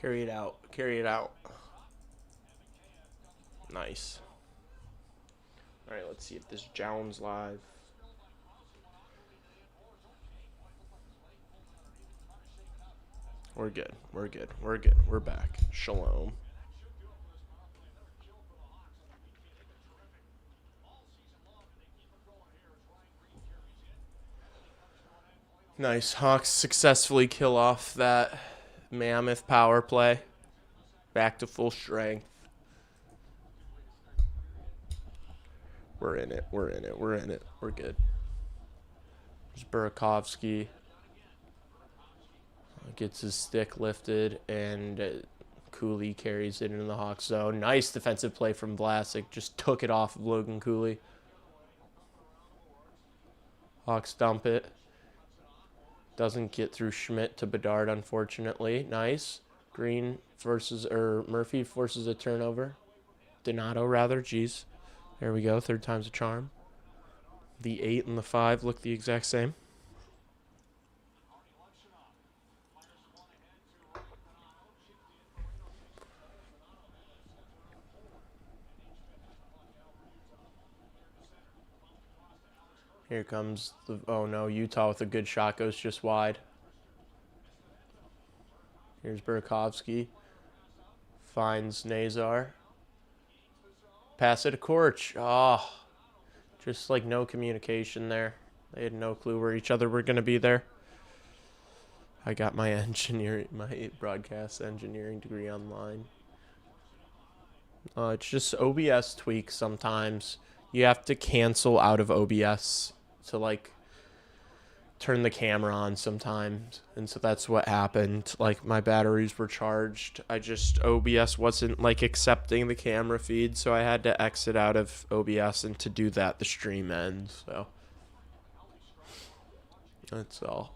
Carry it out. Carry it out. Nice. All right, let's see if this Jones live. We're good. We're good. We're good. We're back. Shalom. Nice. Hawks successfully kill off that Mammoth power play. Back to full strength. We're in it. We're in it. We're in it. We're good. There's Burakovsky. Gets his stick lifted, and Cooley carries it into the Hawks zone. Nice defensive play from Vlasic. Just took it off of Logan Cooley. Hawks dump it. Doesn't get through Schmidt to Bedard, unfortunately. Nice. Green versus, or Murphy forces a turnover. Donato, rather. Jeez. There we go. Third time's a charm. The 8 and the 5 look the exact same. Here comes the, oh no, Utah with a good shot, goes just wide. Here's Burakovsky. Finds Nazar. Pass it to Korch. Oh, just like no communication there. They had no clue where each other were going to be there. I got my broadcast engineering degree online. It's just OBS tweaks sometimes. You have to cancel out of OBS to like turn the camera on sometimes, and so that's what happened. Like my batteries were charged. OBS wasn't like accepting the camera feed, so I had to exit out of OBS, and to do that the stream ends. So that's all.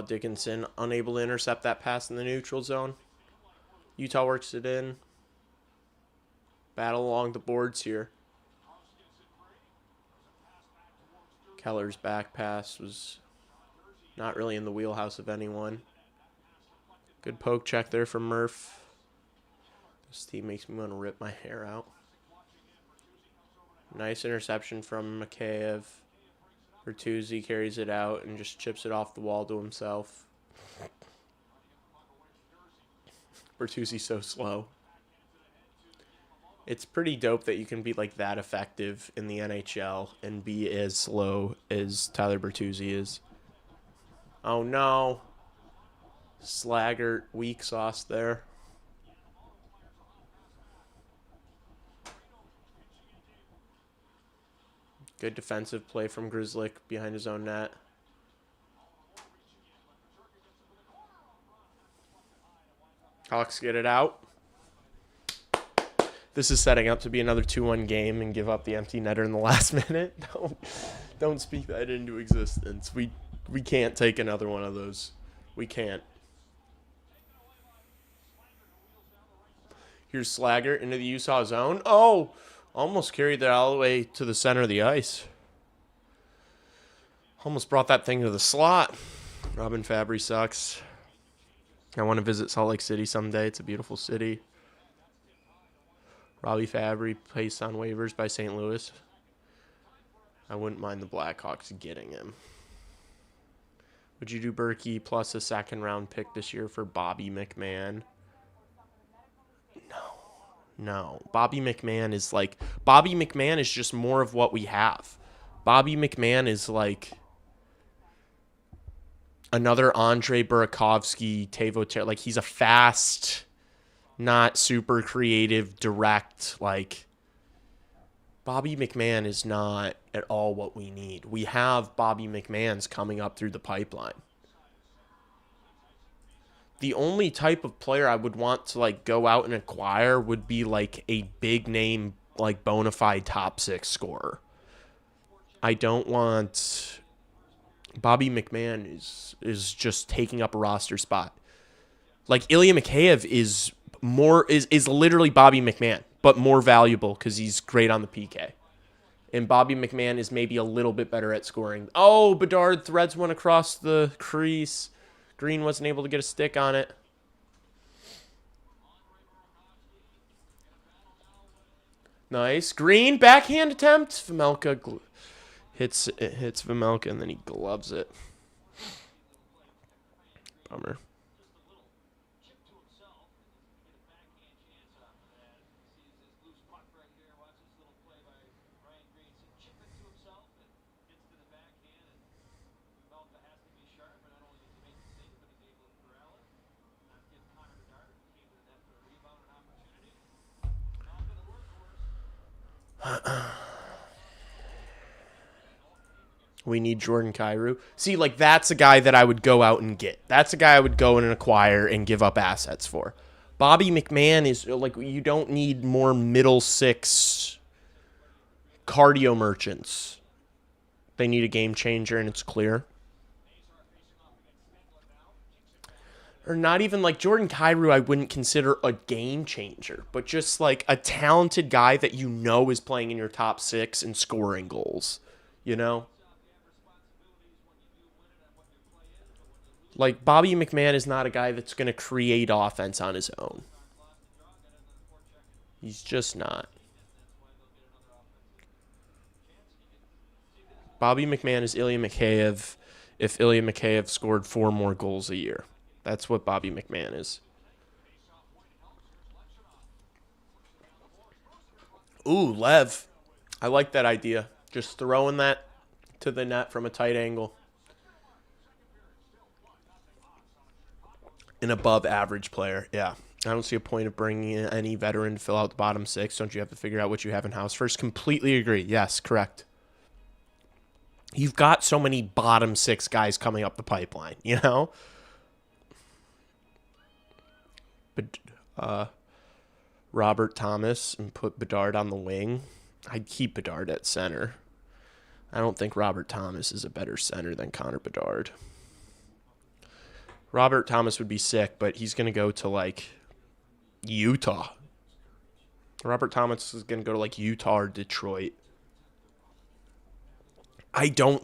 Dickinson unable to intercept that pass in the neutral zone. Utah works it in. Battle along the boards here. Keller's back pass was not really in the wheelhouse of anyone. Good poke check there from Murph. This team makes me want to rip my hair out. Nice interception from Mikheyev. Bertuzzi carries it out and just chips it off the wall to himself. Bertuzzi's so slow. It's pretty dope that you can be like that effective in the NHL and be as slow as Tyler Bertuzzi is. Oh no. Slaggert, weak sauce there. Good defensive play from Grzelcyk behind his own net. Hawks get it out. This is setting up to be another 2-1 game and give up the empty netter in the last minute. Don't speak that into existence. We can't take another one of those. We can't. Here's Slaggert into the Utah zone. Oh! Almost carried that all the way to the center of the ice. Almost brought that thing to the slot. Robin Fabry sucks. I want to visit Salt Lake City someday. It's a beautiful city. Robbie Fabry placed on waivers by St. Louis. I wouldn't mind the Blackhawks getting him. Would you do Berkey plus a second-round pick this year for Bobby McMahon? No. Bobby McMahon is just more of what we have. Bobby McMahon is like another Andre Burakovsky, Teuvo Terry. Like, he's a fast, not super creative, direct, like, Bobby McMahon is not at all what we need. We have Bobby McMahons coming up through the pipeline. The only type of player I would want to like go out and acquire would be like a big name, like bona fide top 6 scorer. I don't want Bobby McMahon is just taking up a roster spot. Like Ilya Mikheyev is more is literally Bobby McMahon, but more valuable because he's great on the PK. And Bobby McMahon is maybe a little bit better at scoring. Oh, Bedard threads one across the crease. Green wasn't able to get a stick on it. Nice. Green, backhand attempt. Vejmelka hits Vejmelka, and then he gloves it. Bummer. We need Jordan Kyrou. See, like, that's a guy that I would go out and get. That's a guy I would go in and acquire and give up assets for. Bobby McMahon is, like, you don't need more middle six cardio merchants. They need a game changer, and it's clear. Or not even, like, Jordan Kyrou I wouldn't consider a game changer, but just, like, a talented guy that you know is playing in your top six and scoring goals, you know? Like, Bobby McMahon is not a guy that's going to create offense on his own. He's just not. Bobby McMahon is Ilya Mikheyev if Ilya Mikheyev scored 4 more goals a year. That's what Bobby McMahon is. Ooh, Lev. I like that idea. Just throwing that to the net from a tight angle. An above average player, yeah. I don't see a point of bringing in any veteran to fill out the bottom six. Don't you have to figure out what you have in house first? Completely agree. Yes, correct. You've got so many bottom six guys coming up the pipeline, you know? But Robert Thomas and put Bedard on the wing. I'd keep Bedard at center. I don't think Robert Thomas is a better center than Connor Bedard. Robert Thomas would be sick, but he's going to go to, like, Utah. Robert Thomas is going to go to, like, Utah or Detroit. I do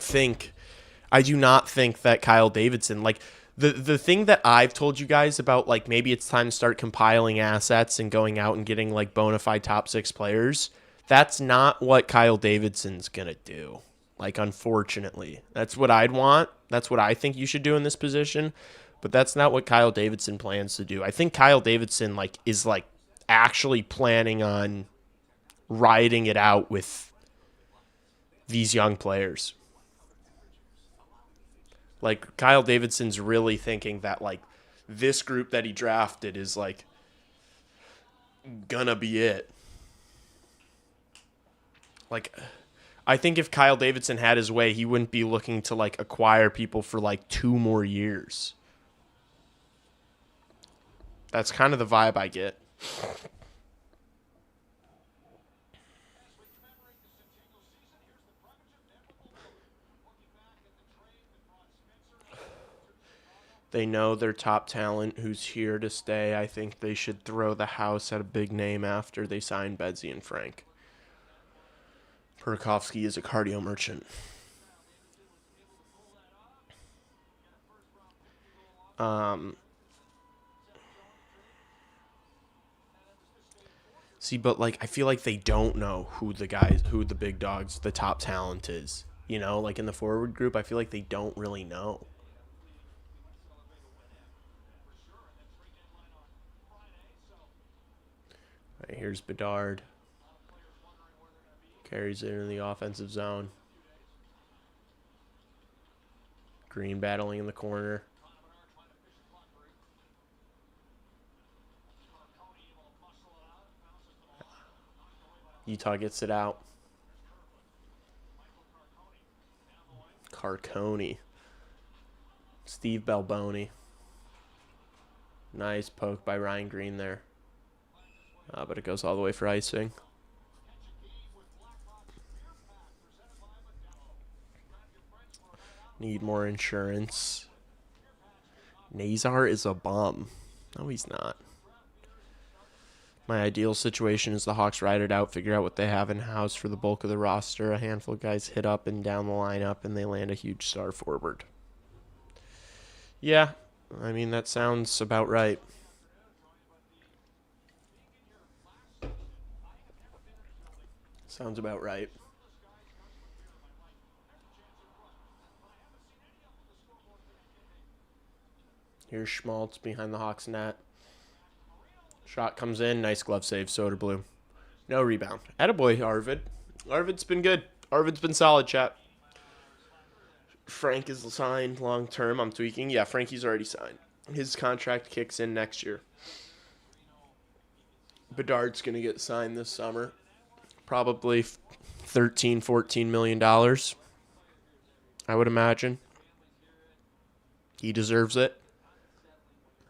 not think that Kyle Davidson, like, the thing that I've told you guys about, like, maybe it's time to start compiling assets and going out and getting, like, bona fide top six players, that's not what Kyle Davidson's going to do. Like, unfortunately. That's what I'd want. That's what I think you should do in this position. But that's not what Kyle Davidson plans to do. I think Kyle Davidson, like, is, like, actually planning on riding it out with these young players. Like, Kyle Davidson's really thinking that, like, this group that he drafted is, like, gonna be it. Like, I think if Kyle Davidson had his way, he wouldn't be looking to, like, acquire people for, like, 2 more years. That's kind of the vibe I get. They know their top talent who's here to stay. I think they should throw the house at a big name after they sign Bedsy and Frank. Burakovsky is a cardio merchant. See, but, like, I feel like they don't know who the big dogs, the top talent is. You know, like, in the forward group, I feel like they don't really know. All right, here's Bedard. Carries it into the offensive zone. Green battling in the corner. Utah gets it out. Carcone. Steve Balboni. Nice poke by Ryan Green there. But it goes all the way for icing. Need more insurance. Nazar is a bum. No, he's not. My ideal situation is the Hawks ride it out, figure out what they have in-house for the bulk of the roster. A handful of guys hit up and down the lineup, and they land a huge star forward. Yeah, I mean, that sounds about right. Sounds about right. Here's Schmaltz behind the Hawks net. Shot comes in. Nice glove save. Soderblom. No rebound. Attaboy, Arvid. Arvid's been good. Arvid's been solid, chat. Frank is signed long term. I'm tweaking. Yeah, Frankie's already signed. His contract kicks in next year. Bedard's going to get signed this summer. Probably $13, $14 million, I would imagine. He deserves it.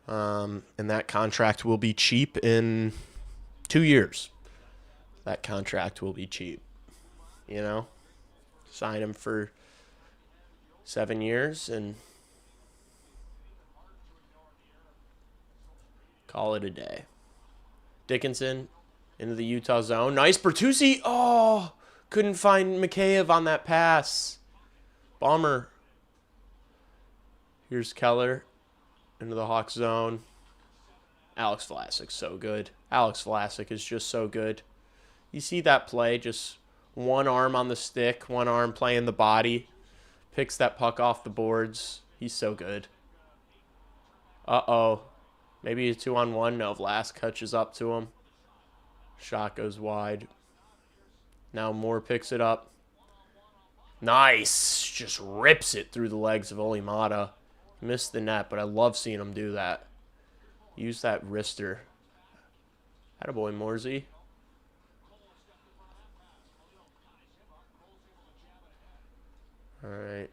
And that contract will be cheap in 2 years. That contract will be cheap. You know? Sign him for 7 years and call it a day. Dickinson into the Utah zone. Nice. Bertuzzi. Oh, couldn't find Mikheyev on that pass. Bomber. Here's Keller into the Hawks zone. Alex Vlasic's so good. Alex Vlasic is just so good. You see that play, just one arm on the stick, one arm playing the body. Picks that puck off the boards. He's so good. Uh-oh. Maybe a 2-on-1. No, Vlasic catches up to him. Shot goes wide. Now Moore picks it up. Nice. Just rips it through the legs of Olimata. Missed the net, but I love seeing him do that. Use that wrister. Attaboy, Morsey. All right.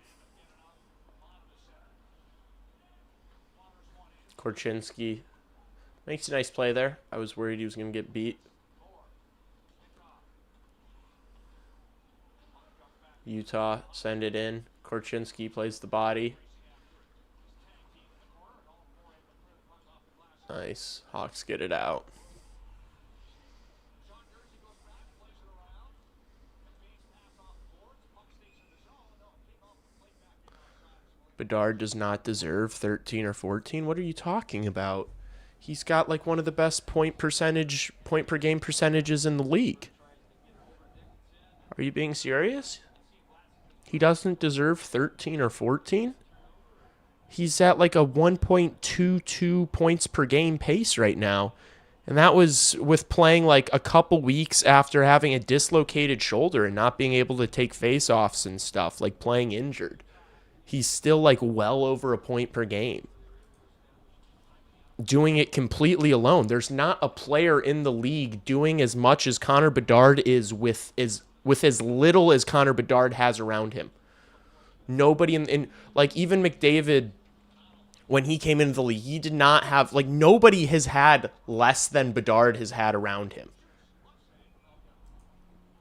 Korchinski makes a nice play there. I was worried he was going to get beat. Utah send it in. Korchinski plays the body. Nice. Hawks get it out. Bedard does not deserve 13 or 14. What are you talking about? He's got like one of the best point per game percentages in the league. Are you being serious? He doesn't deserve 13 or 14? He's at like a 1.22 points per game pace right now. And that was with playing like a couple weeks after having a dislocated shoulder and not being able to take face-offs and stuff, like playing injured. He's still like well over a point per game. Doing it completely alone. There's not a player in the league doing as much as Connor Bedard is with as little as Connor Bedard has around him. Nobody in like even McDavid, when he came into the league, he did not have, like, nobody has had less than Bedard has had around him.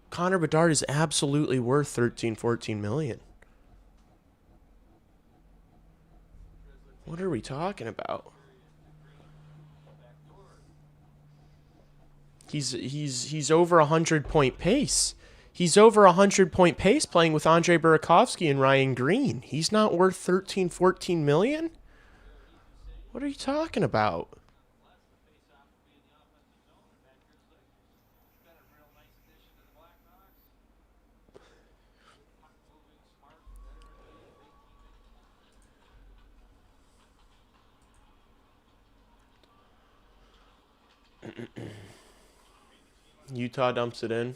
Connor Bedard is absolutely worth 13, 14 million. What are we talking about? He's over 100-point pace. He's over 100-point pace playing with Andre Burakovsky and Ryan Green. He's not worth 13, 14 million? What are you talking about? Utah dumps it in.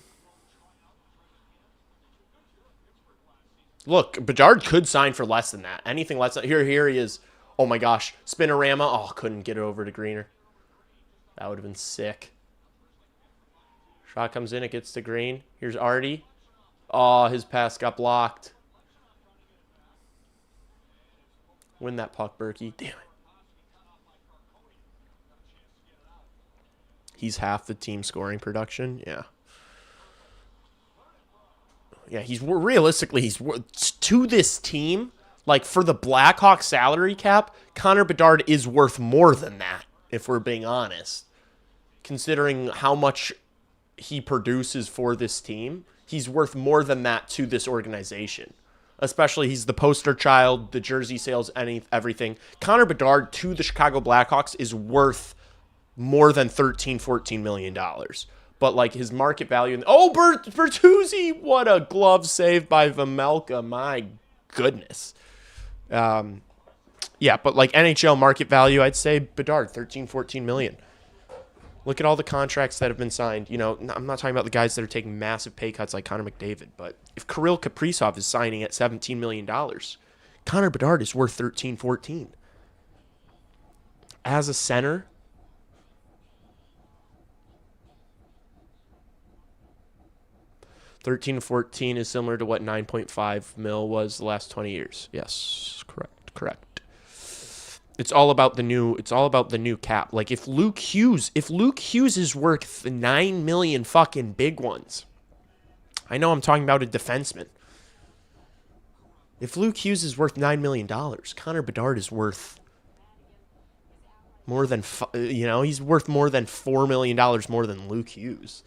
Look, Bedard could sign for less than that. Anything less than... Here he is. Oh my gosh. Spinorama. Oh, couldn't get it over to Greener. That would have been sick. Shot comes in. It gets to Green. Here's Artie. Oh, his pass got blocked. Win that puck, Berkey. Damn it. He's half the team scoring production. Yeah. Yeah, he's to this team, like for the Blackhawks salary cap, Connor Bedard is worth more than that, if we're being honest. considering how much he produces for this team. He's worth more than that to this organization. Especially, he's the poster child, the jersey sales, everything. Connor Bedard to the Chicago Blackhawks is worth more than $13-14 million. But, like, his market value... Bertuzzi! What a glove save by Vejmelka. My goodness. Yeah, but, like, NHL market value, I'd say Bedard, $13-14 million. Look at all the contracts that have been signed. You know, I'm not talking about the guys that are taking massive pay cuts like Connor McDavid, but if Kirill Kaprizov is signing at $17 million, Connor Bedard is worth 13-14. As a center, $13-14 is similar to what 9.5 mil was the last 20 years. Yes, correct. It's all about the new cap. Like if Luke Hughes is worth 9 million fucking big ones. I know I'm talking about a defenseman. If Luke Hughes is worth $9 million, Connor Bedard is worth more than he's worth more than $4 million more than Luke Hughes.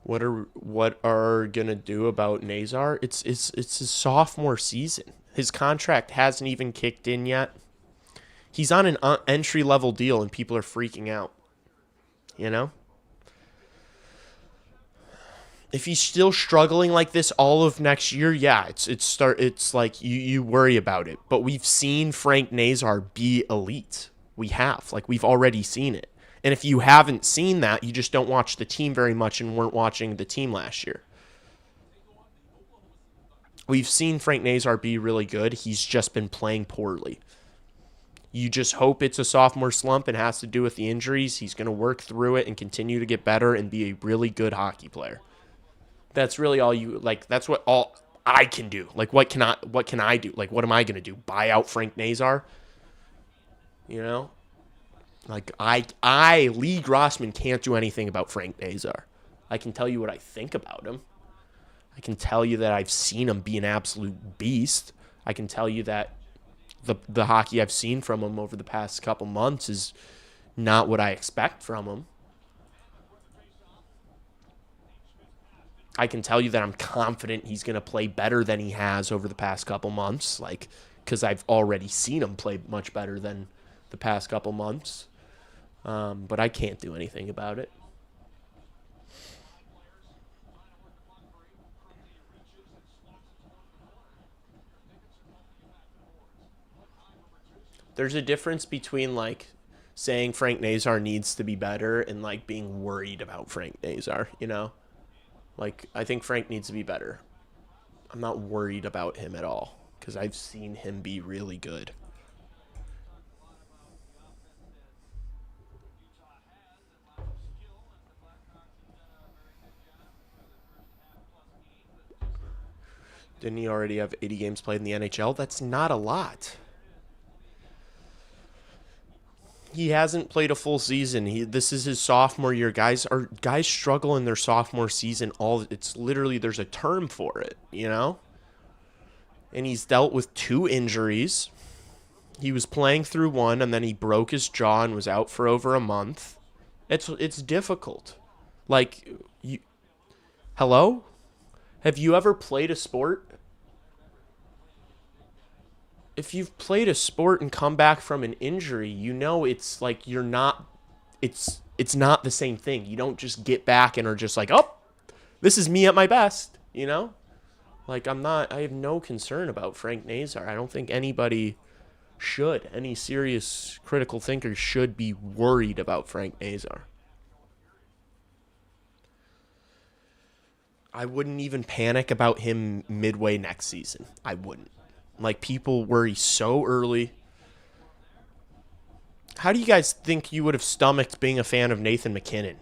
What are gonna do about Nazar? It's his sophomore season. His contract hasn't even kicked in yet. He's on an entry-level deal, and people are freaking out. You know? If he's still struggling like this all of next year, yeah, it's like you worry about it. But we've seen Frank Nazar be elite. We've already seen it. And if you haven't seen that, you just don't watch the team very much and weren't watching the team last year. We've seen Frank Nazar be really good. He's just been playing poorly. You just hope it's a sophomore slump and has to do with the injuries. He's going to work through it and continue to get better and be a really good hockey player. That's really all that's what all I can do. Like, what can I do? Like, what am I going to do? Buy out Frank Nazar? You know? Like, Lee Grossman, can't do anything about Frank Nazar. I can tell you what I think about him. I can tell you that I've seen him be an absolute beast. I can tell you that the hockey I've seen from him over the past couple months is not what I expect from him. I can tell you that I'm confident he's going to play better than he has over the past couple months, like, because I've already seen him play much better than the past couple months. But I can't do anything about it. There's a difference between, like, saying Frank Nazar needs to be better and, like, being worried about Frank Nazar, you know? Like, I think Frank needs to be better. I'm not worried about him at all because I've seen him be really good. Didn't he already have 80 games played in the NHL? That's not a lot. He hasn't played a full season. This is his sophomore year. Guys struggle in their sophomore season. It's literally, there's a term for it, you know? And he's dealt with 2 injuries. He was playing through one, and then he broke his jaw and was out for over a month. It's difficult. Like, hello? Have you ever played a sport? If you've played a sport and come back from an injury, you know it's like it's not the same thing. You don't just get back and are just like, oh, this is me at my best, you know? Like, I have no concern about Frank Nazar. I don't think anybody should. Any serious critical thinker should be worried about Frank Nazar. I wouldn't even panic about him midway next season. I wouldn't. Like, people worry so early. How do you guys think you would have stomached being a fan of Nathan MacKinnon?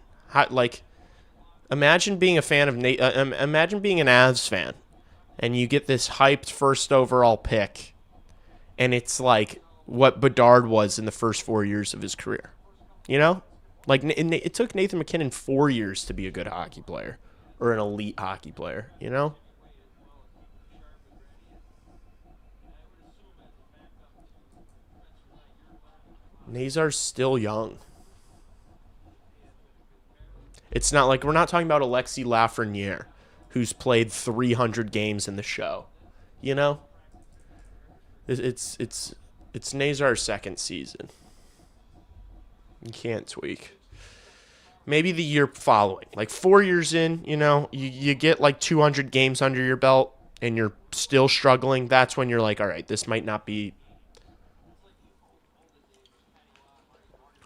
Imagine being a fan of imagine being an Avs fan, and you get this hyped first overall pick, and it's like what Bedard was in the first 4 years of his career. You know, like it took Nathan MacKinnon 4 years to be a good hockey player or an elite hockey player. You know. Nazar's still young. It's not like we're not talking about Alexis Lafreniere, who's played 300 games in the show. You know? It's Nazar's second season. You can't tweak. Maybe the year following. Like 4 years in, you know, you get like 200 games under your belt and you're still struggling. That's when you're like, all right, this might not be.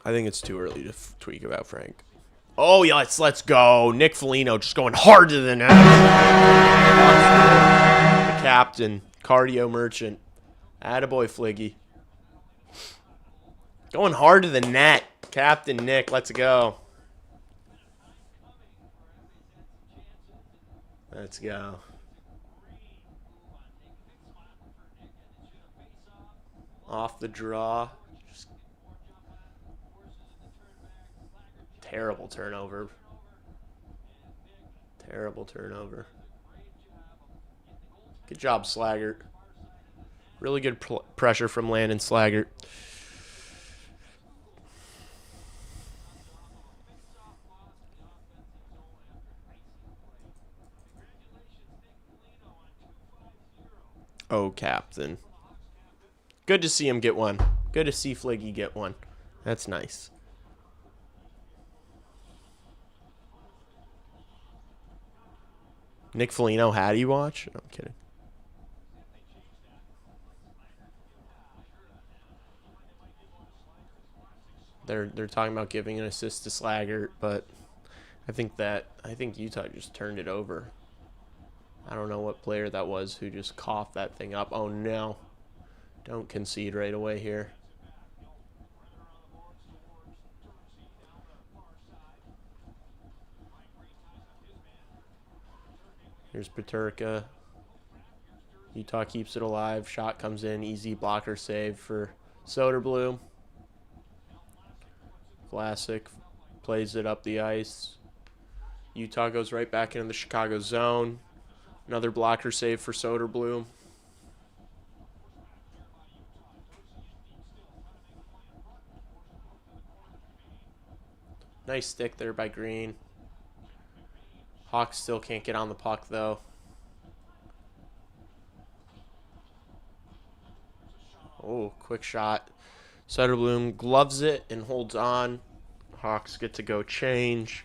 I think it's too early to tweak about Frank. Oh, yeah, let's go. Nick Foligno just going hard to the net. The captain, cardio merchant. Attaboy Fliggy. Going hard to the net. Captain Nick, let's go. Let's go. Off the draw. Just terrible turnover. Terrible turnover. Good job, Slaggert. Really good pressure from Landon Slaggert. Oh, captain. Good to see him get one. Good to see Fliggy get one. That's nice. Nick Foligno Hattie watch? No, I'm kidding. They're talking about giving an assist to Slaggert, but I think Utah just turned it over. I don't know what player that was who just coughed that thing up. Oh no. Don't concede right away here. Here's Peterka. Utah keeps it alive. Shot comes in. Easy blocker save for Soderblom. Vlasic plays it up the ice. Utah goes right back into the Chicago zone. Another blocker save for Soderblom. Nice stick there by Green. Hawks still can't get on the puck, though. Oh, quick shot. Soderblom gloves it and holds on. Hawks get to go change.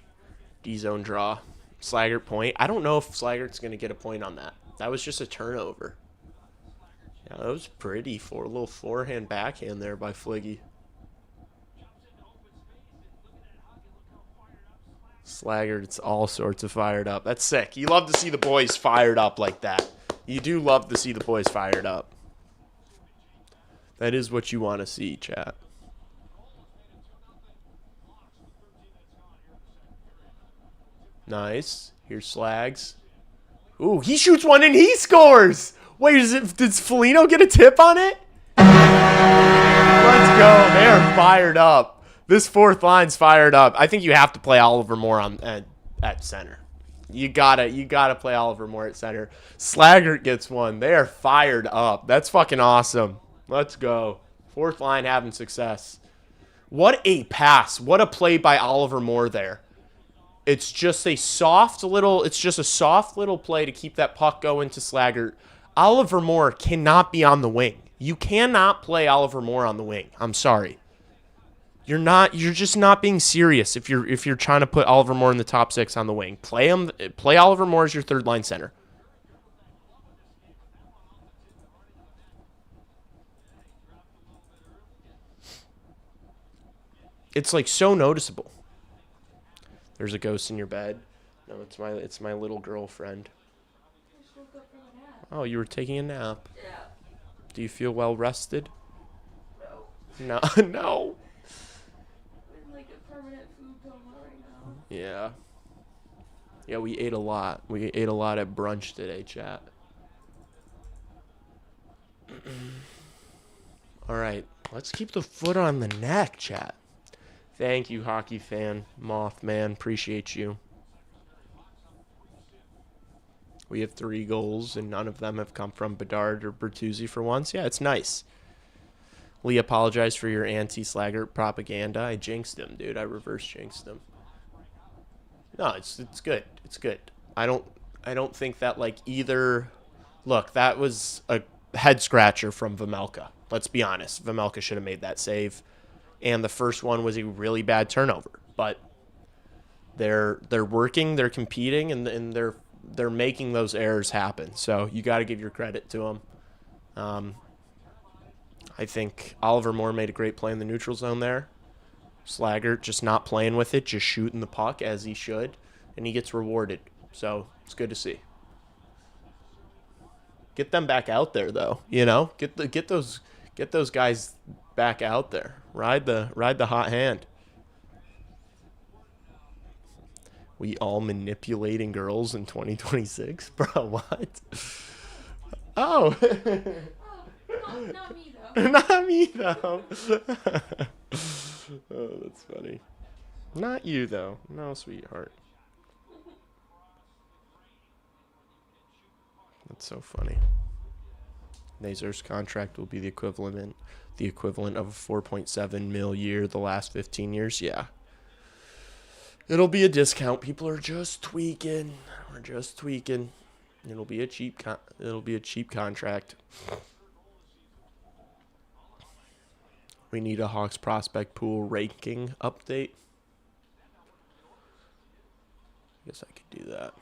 D-zone draw. Slaggert point. I don't know if Slaggert's going to get a point on that. That was just a turnover. Yeah, that was pretty. A little forehand backhand there by Fliggy. Slaggert's all sorts of fired up. That's sick. You love to see the boys fired up like that. You do love to see the boys fired up. That is what you want to see, chat. Nice. Here's Slags. Ooh, he shoots one and he scores! Wait, did Foligno get a tip on it? Let's go. They are fired up. This fourth line's fired up. I think you have to play Oliver Moore at center. You gotta play Oliver Moore at center. Slaggert gets one. They are fired up. That's fucking awesome. Let's go. Fourth line having success. What a pass. What a play by Oliver Moore there. It's just a soft little play to keep that puck going to Slaggert. Oliver Moore cannot be on the wing. You cannot play Oliver Moore on the wing. I'm sorry. You're just not being serious if you're trying to put Oliver Moore in the top six on the wing. Play Oliver Moore as your third line center. It's like so noticeable. There's a ghost in your bed. No, it's my little girlfriend. I just woke up from a nap. Oh, you were taking a nap. Yeah. Do you feel well rested? No. No. No. I'm in like a permanent food coma right now. Yeah. Yeah, we ate a lot. We ate a lot at brunch today, chat. All right. Let's keep the foot on the neck, chat. Thank you, hockey fan, Mothman. Appreciate you. We have 3 goals, and none of them have come from Bedard or Bertuzzi for once. Yeah, it's nice. Lee apologized for your anti-Slagger propaganda. I jinxed him, dude. I reverse jinxed him. No, it's good. It's good. I don't think that like either. Look, that was a head scratcher from Vejmelka. Let's be honest. Vejmelka should have made that save, and the first one was a really bad turnover. But they're working, they're competing, and they're making those errors happen. So you got to give your credit to them. I think Oliver Moore made a great play in the neutral zone there. Slagger just not playing with it, just shooting the puck as he should, and he gets rewarded. So it's good to see. Get them back out there, though. You know, get those guys back out there. Ride the hot hand. We all manipulating girls in 2026, bro. What? Oh. Oh, not me though. Not me though. Oh, that's funny. Not you though. No, sweetheart. That's so funny. Nazar's contract will be the equivalent of a 4.7 mil year the last 15 years. Yeah. It'll be a discount. People are just tweaking. We're just tweaking. It'll be a cheap contract. We need a Hawks prospect pool ranking update. I guess I could do that.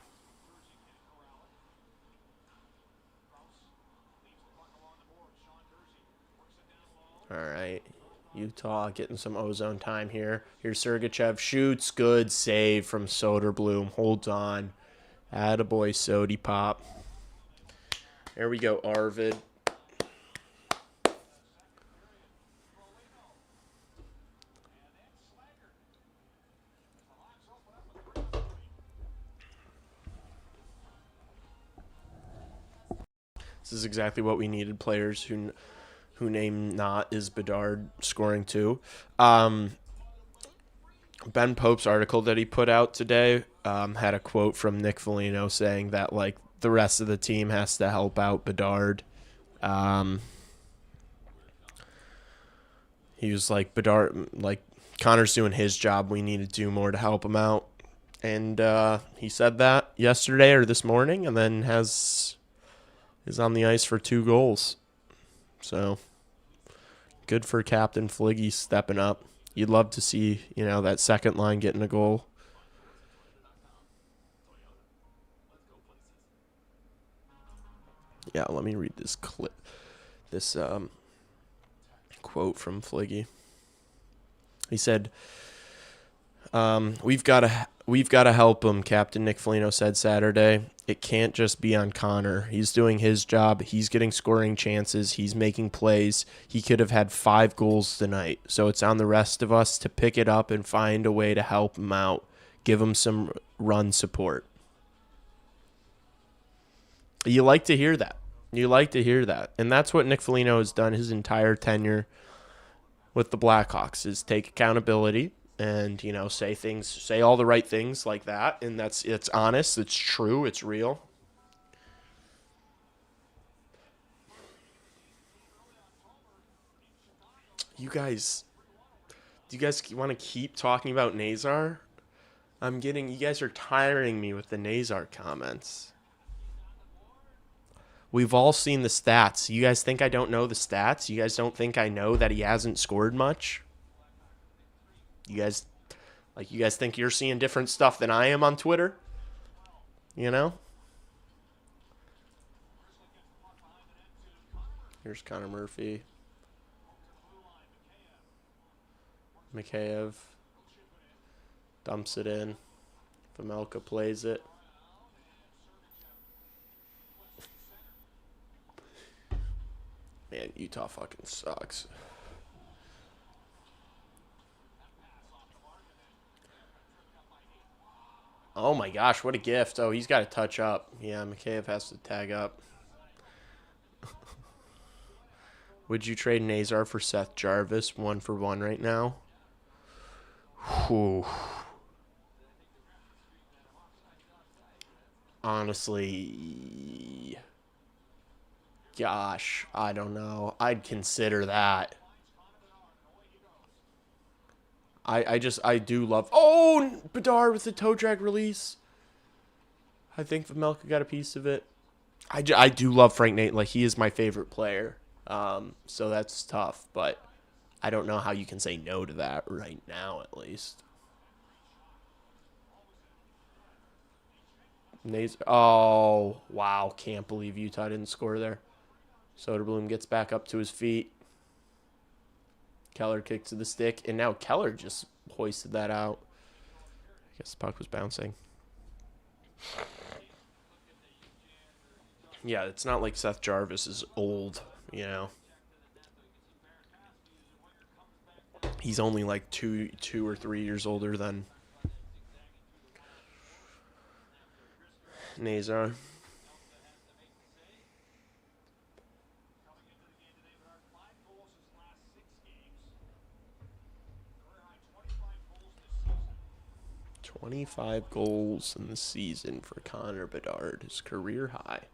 All right. Utah getting some ozone time here. Here's Sergachev. Shoots. Good save from Soderblom. Holds on. Attaboy, Sody Pop. There we go, Arvid. This is exactly what we needed. Players who name not is Bedard scoring too. Ben Pope's article that he put out today had a quote from Nick Foligno saying that like the rest of the team has to help out Bedard. He was like, Bedard, like Connor's doing his job. We need to do more to help him out. And he said that yesterday or this morning, and then is on the ice for 2 goals. So good for Captain Fliggy stepping up. You'd love to see, that second line getting a goal. Yeah, let me read this clip. This quote from Fliggy. He said, "We've got to help him." Captain Nick Foligno said Saturday. It can't just be on Connor. He's doing his job. He's getting scoring chances. He's making plays. He could have had 5 goals tonight. So it's on the rest of us to pick it up and find a way to help him out. Give him some run support. You like to hear that. And that's what Nick Foligno has done his entire tenure with the Blackhawks, is take accountability and, say all the right things like that. And it's honest, it's true, it's real. Do you guys want to keep talking about Nazar? You guys are tiring me with the Nazar comments. We've all seen the stats. You guys think I don't know the stats? You guys don't think I know that he hasn't scored much? You guys think you're seeing different stuff than I am on Twitter? Here's Connor Murphy. Mikheyev dumps it in. Vejmelka plays it. Man, Utah fucking sucks. Oh my gosh, what a gift. Oh, he's got to touch up. Yeah, Mikheyev has to tag up. Would you trade Nazar for Seth Jarvis 1-for-1 right now? Whew. Honestly, gosh, I don't know. I'd consider that. I do love... Oh, Bedard with the toe drag release. I think Vamelka got a piece of it. I do love Frank Nate. Like, he is my favorite player. So that's tough, but I don't know how you can say no to that right now, at least. Nazar. Oh, wow. Can't believe Utah didn't score there. Soderblom gets back up to his feet. Keller kicks to the stick, and now Keller just hoisted that out. I guess the puck was bouncing. Yeah, it's not like Seth Jarvis is old, you know. He's only like two or 3 years older than Nazar. "25 goals in the season for Connor Bedard, his career high."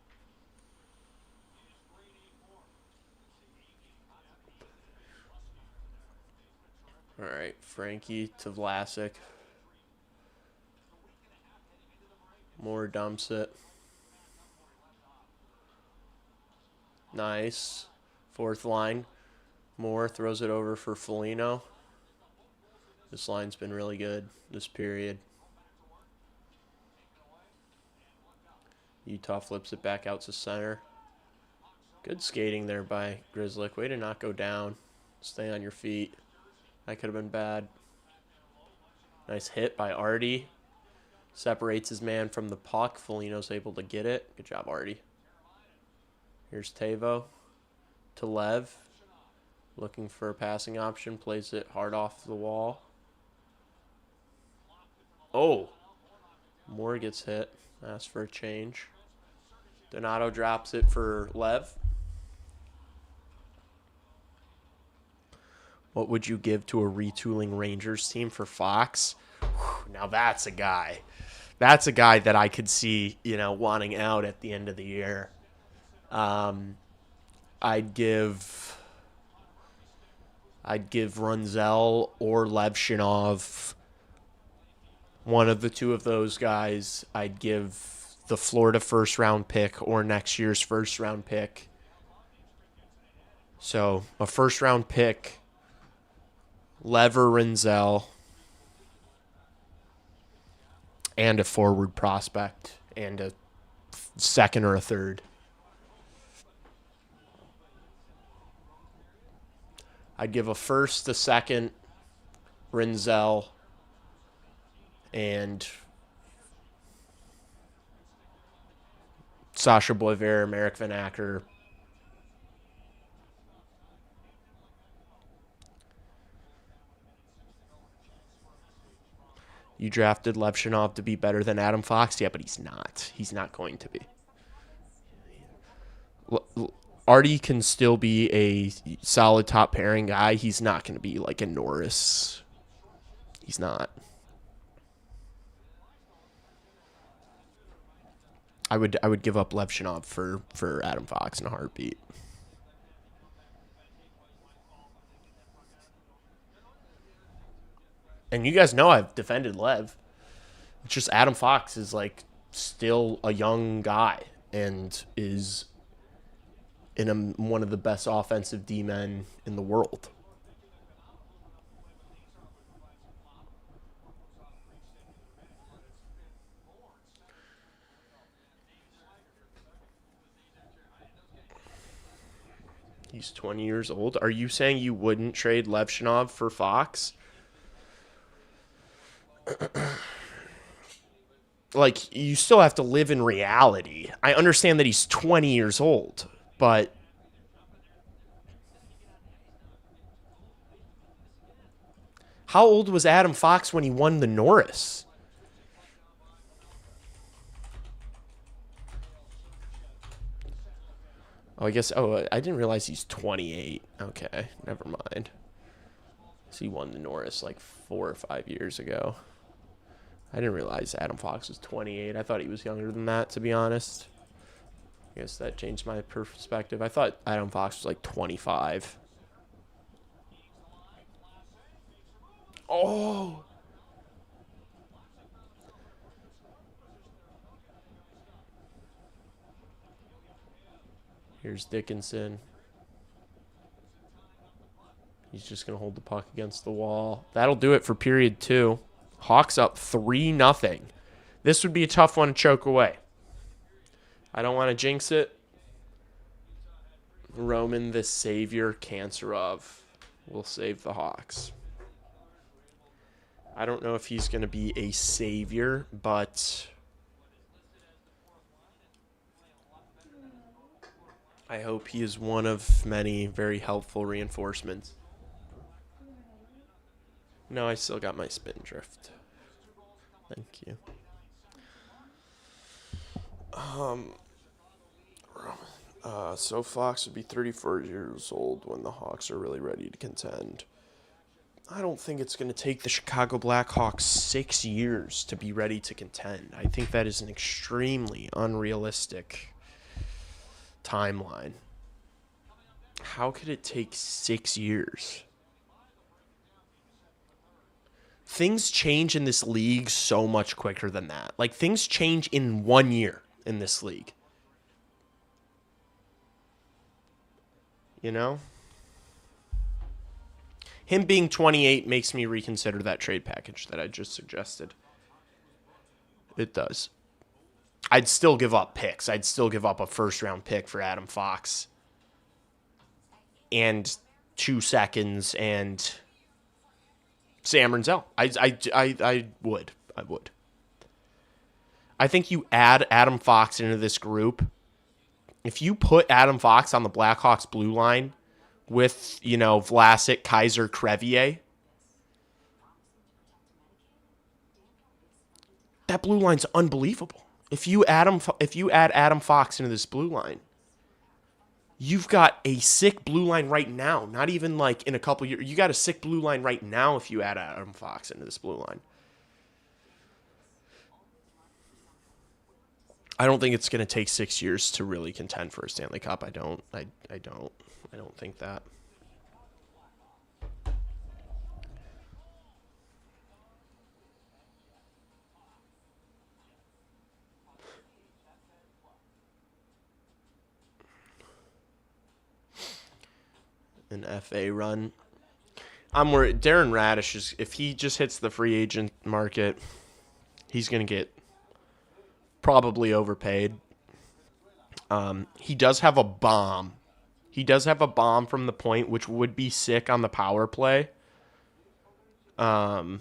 All right, Frankie to Vlasic. Moore dumps it. Nice. Fourth line. Moore throws it over for Foligno. This line's been really good this period. Utah flips it back out to center. Good skating there by Grizzlick. Way to not go down. Stay on your feet. That could have been bad. Nice hit by Artie. Separates his man from the puck. Foligno's able to get it. Good job, Artie. Here's Tavo to Lev. Looking for a passing option. Plays it hard off the wall. Oh. Moore gets hit. Asks for a change. Donato drops it for Lev. What would you give to a retooling Rangers team for Fox? Whew, now that's a guy. That's a guy that I could see, you know, wanting out at the end of the year. I'd give Runzel or Levshinov, one of the two of those guys. I'd give the Florida first-round pick or next year's first-round pick. So a first-round pick, Lever Runzel, and a forward prospect, and a second or a third. I'd give a first, a second, Rinzel, and Sasha Boiver, Merrick Van Acker. You drafted Levshinov to be better than Adam Fox? Yeah, but he's not. He's not going to be. Artie can still be a solid top pairing guy. He's not going to be like a Norris. He's not. I would give up Levshinov for Adam Fox in a heartbeat. And you guys know I've defended Lev. It's just Adam Fox is like still a young guy and is in one of the best offensive D-men in the world. He's 20 years old. Are you saying you wouldn't trade Levshinov for Fox? Like, you still have to live in reality. I understand that he's 20 years old, but how old was Adam Fox when he won the Norris? Oh, I guess. Oh, I didn't realize he's 28. Okay, never mind. So he won the Norris like 4 or 5 years ago. I didn't realize Adam Fox was 28. I thought he was younger than that, to be honest. I guess that changed my perspective. I thought Adam Fox was like 25. Oh. Here's Dickinson. He's just going to hold the puck against the wall. That'll do it for period 2. Hawks up 3-0. This would be a tough one to choke away. I don't want to jinx it. Roman the Savior Kanserov will save the Hawks. I don't know if he's going to be a savior, but I hope he is one of many very helpful reinforcements. No, I still got my spin drift. Thank you. So Fox would be 34 years old when the Hawks are really ready to contend. I don't think it's going to take the Chicago Blackhawks 6 years to be ready to contend. I think that is an extremely unrealistic timeline. How could it take 6 years? Things change in this league so much quicker than that. Like, things change in 1 year in this league. You know? Him being 28 makes me reconsider that trade package that I just suggested. It does. I'd still give up picks. I'd still give up a first-round pick for Adam Fox. And 2 seconds and Sam Renzel. I would. I would. I think you add Adam Fox into this group. If you put Adam Fox on the Blackhawks blue line with, Vlasic, Kaiser, Crevier, that blue line's unbelievable. If you add Adam Fox into this blue line, you've got a sick blue line right now. Not even like in a couple years. You got a sick blue line right now if you add Adam Fox into this blue line. I don't think it's going to take 6 years to really contend for a Stanley Cup. I don't think that. An FA run. I'm worried. Darren Radish is, if he just hits the free agent market, he's going to get probably overpaid. He does have a bomb. He does have a bomb from the point, which would be sick on the power play. The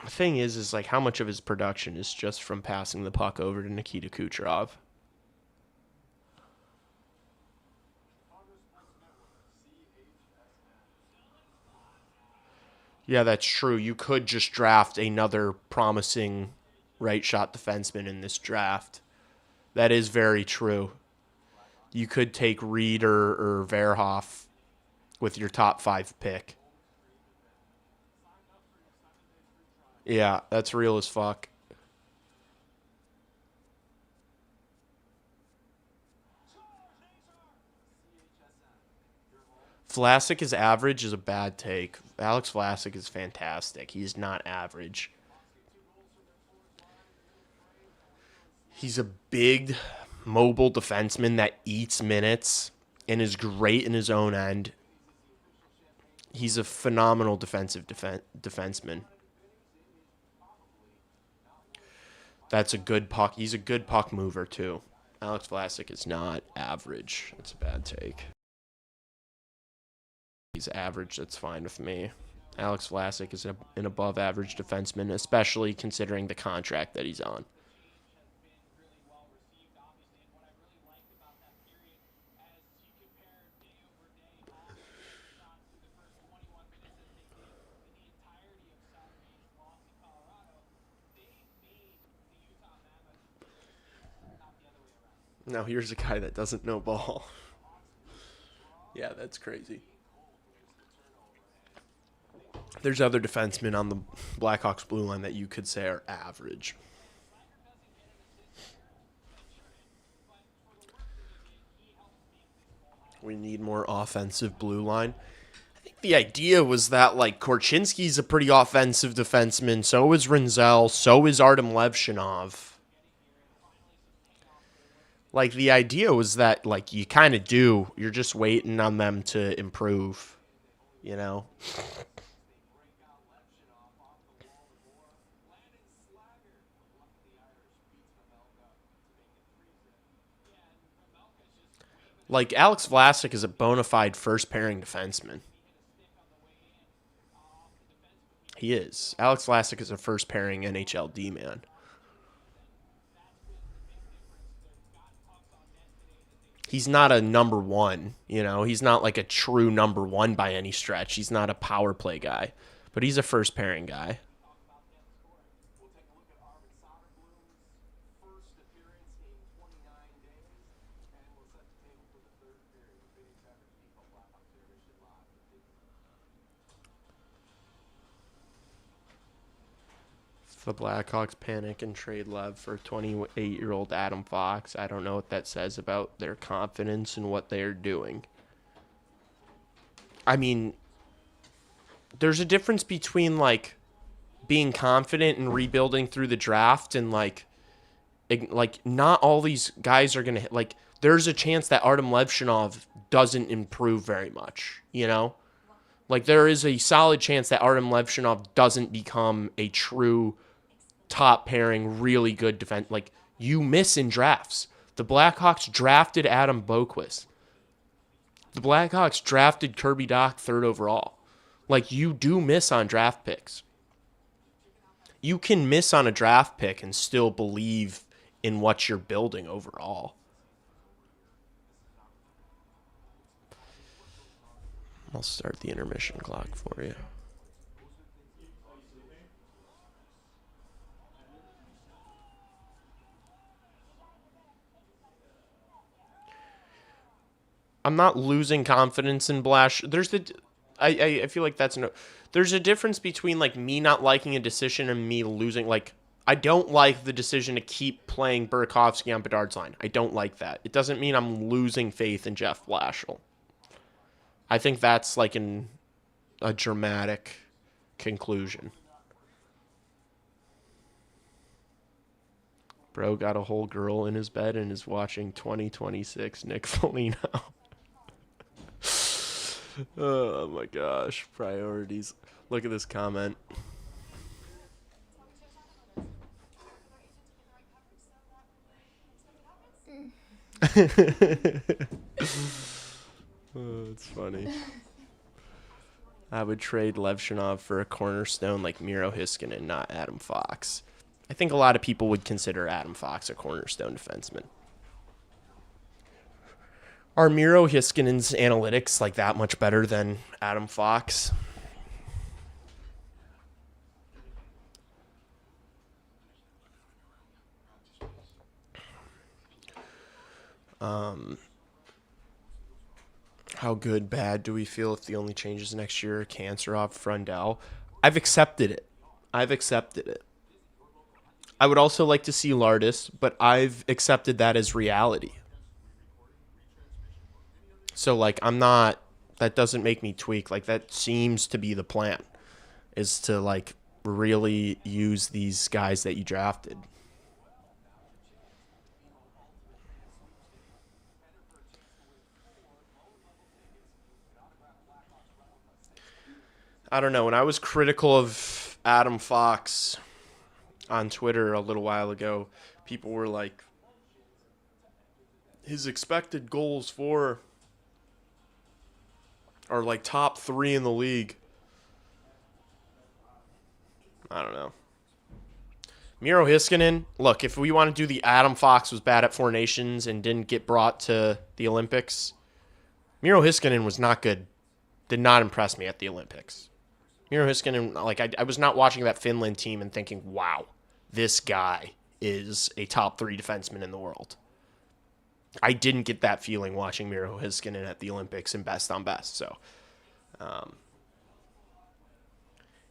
thing is like how much of his production is just from passing the puck over to Nikita Kucherov. Yeah, that's true. You could just draft another promising right shot defenseman in this draft. That is very true. You could take Reed or Verhoff with your top 5 pick. Yeah, that's real as fuck. Vlasic is average is a bad take. Alex Vlasic is fantastic. He's not average. He's a big, mobile defenseman that eats minutes and is great in his own end. He's a phenomenal defensive defenseman. That's a good puck. He's a good puck mover, too. Alex Vlasic is not average. That's a bad take. He's average. That's fine with me. Alex Vlasic is an above-average defenseman, especially considering the contract that he's on. Now here's a guy that doesn't know ball. Yeah, that's crazy. There's other defensemen on the Blackhawks blue line that you could say are average. We need more offensive blue line. The idea was that, like, Korchinski's a pretty offensive defenseman. So is Rinzel. So is Artem Levshinov. Like, the idea was that, like, you kind of do. You're just waiting on them to improve, you know? Like, Alex Vlasic is a bona fide first-pairing defenseman. He is. Alex Vlasic is a first-pairing NHL D-man. He's not a number one, you know? He's not like a true number one by any stretch. He's not a power play guy. But he's a first-pairing guy. The Blackhawks panic and trade Lev for 28-year-old Adam Fox. I don't know what that says about their confidence in what they're doing. I mean, there's a difference between, like, being confident and rebuilding through the draft and, like not all these guys are going to, like, there's a chance that Artem Levshinov doesn't improve very much, you know? Like, there is a solid chance that Artem Levshinov doesn't become a true top pairing, really good defense. Like, you miss in drafts. The Blackhawks drafted Adam Boquist. The Blackhawks drafted Kirby Dach 3rd overall. Like, you do miss on draft picks. You can miss on a draft pick and still believe in what you're building overall. I'll start the intermission clock for you. I'm not losing confidence in Blash. I feel like there's a difference between, like, me not liking a decision and me losing. Like, I don't like the decision to keep playing Burakovsky on Bedard's line. I don't like that. It doesn't mean I'm losing faith in Jeff Blashill. I think that's like a dramatic conclusion. Bro got a whole girl in his bed and is watching 2026 Nick Foligno. Oh my gosh, priorities. Look at this comment. Oh, it's funny. I would trade Levshinov for a cornerstone like Miro Heiskanen, not Adam Fox. I think a lot of people would consider Adam Fox a cornerstone defenseman. Are Miro Heiskanen's analytics like that much better than Adam Fox? How good, bad do we feel if the only changes next year are Cancerov, Frundell? I've accepted it. I would also like to see Lardis, but I've accepted that as reality. So, like, that doesn't make me tweak. Like, that seems to be the plan, is to, like, really use these guys that you drafted. I don't know. When I was critical of Adam Fox on Twitter a little while ago, people were like, his expected goals for are like top 3 in the league. I don't know. Miro Heiskanen, look, if we want to do the Adam Fox was bad at 4 Nations and didn't get brought to the Olympics, Miro Heiskanen was not good. Did not impress me at the Olympics. Miro Heiskanen, like, I was not watching that Finland team and thinking, wow, this guy is a top 3 defenseman in the world. I didn't get that feeling watching Miro Heiskanen at the Olympics in best on best. So,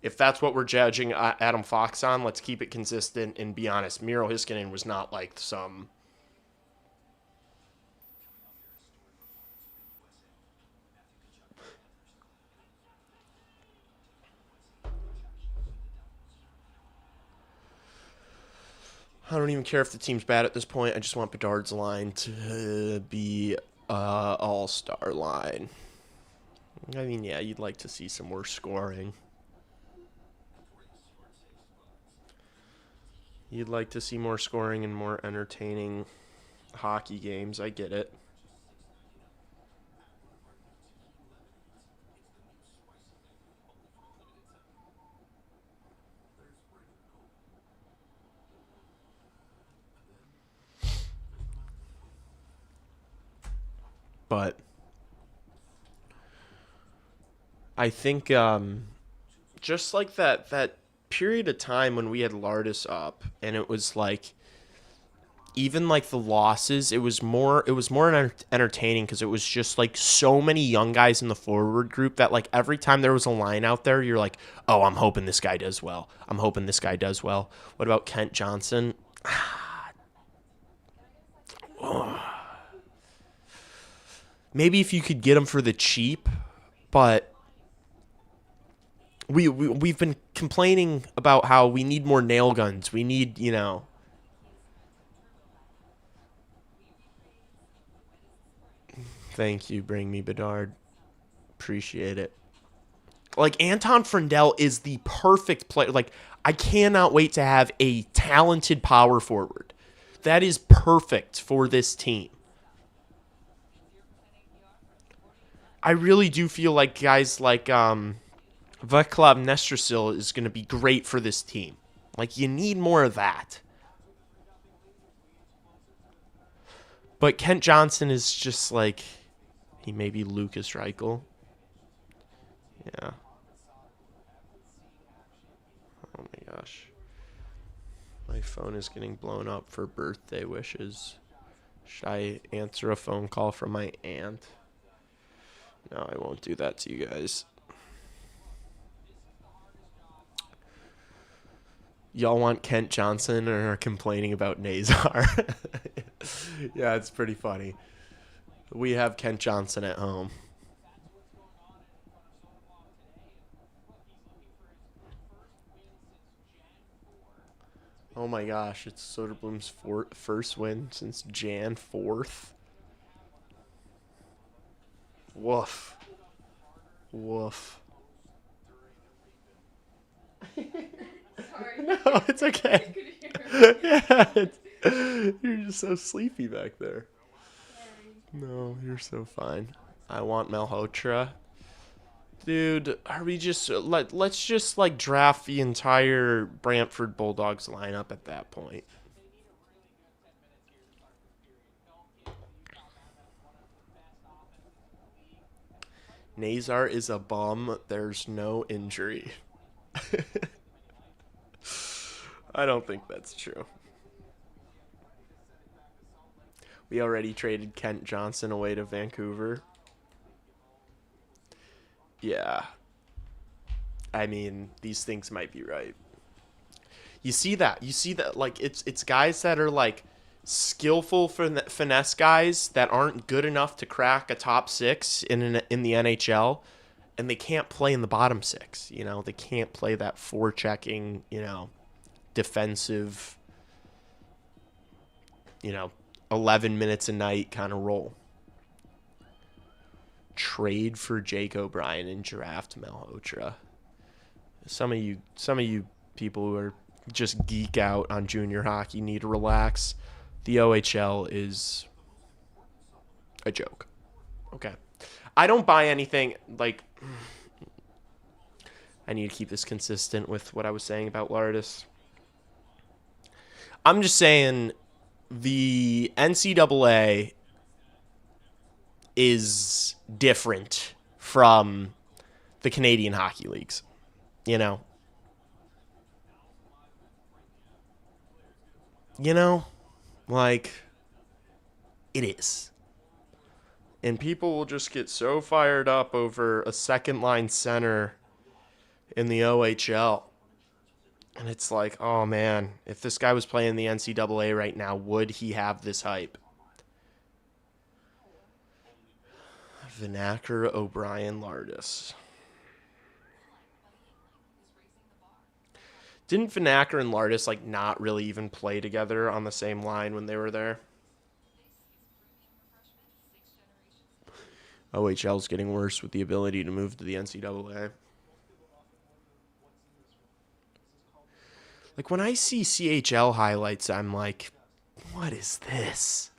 if that's what we're judging Adam Fox on, let's keep it consistent and be honest. Miro Heiskanen was not like some I don't even care if the team's bad at this point. I just want Bedard's line to be all-star line. I mean, yeah, you'd like to see some more scoring. You'd like to see more scoring and more entertaining hockey games. I get it. But I think just like that period of time when we had Lardis up, and it was like even like the losses, it was more entertaining because it was just like so many young guys in the forward group that like every time there was a line out there, you're like, oh, I'm hoping this guy does well. I'm hoping this guy does well. What about Kent Johnson? Maybe if you could get him for the cheap, but we've been complaining about how we need more nail guns. We need, Thank you, bring me Bedard. Appreciate it. Like Anton Frindell is the perfect player. Like I cannot wait to have a talented power forward. That is perfect for this team. I really do feel like guys like Vaclav Nestrasil is going to be great for this team. Like you need more of that. But Kent Johnson is just like he may be Lucas Reichel. Yeah. Oh my gosh. My phone is getting blown up for birthday wishes. Should I answer a phone call from my aunt? No, I won't do that to you guys. Y'all want Kent Johnson or are complaining about Nazar? Yeah, it's pretty funny. We have Kent Johnson at home. Oh my gosh, it's Soderblom's first win since Jan 4th. Woof. Woof. Sorry. No, it's okay. I could hear Yeah, you're just so sleepy back there. Sorry. No, you're so fine. I want Malhotra. Dude, are we just let's just like draft the entire Brantford Bulldogs lineup at that point. Nazar is a bum. There's no injury. I don't think that's true. We already traded Kent Johnson away to Vancouver. Yeah. I mean, these things might be right. You see that? You see that? Like it's guys that are like skillful finesse guys that aren't good enough to crack a top six in the NHL, and they can't play in the bottom six. They can't play that forechecking. Defensive. 11 minutes a night kind of role. Trade for Jake O'Brien and draft Malhotra. Some of you people who are just geek out on junior hockey need to relax. The OHL is a joke. Okay. I don't buy anything like I need to keep this consistent with what I was saying about Lardis. I'm just saying the NCAA is different from the Canadian hockey leagues. You know? Like, it is. And people will just get so fired up over a second line center in the OHL. And it's like, oh man, if this guy was playing the NCAA right now, would he have this hype? Vanacker, O'Brien, Lardis. Didn't Vanacker and Lardis like not really even play together on the same line when they were there? OHL's getting worse with the ability to move to the NCAA. Like when I see CHL highlights, I'm like, what is this?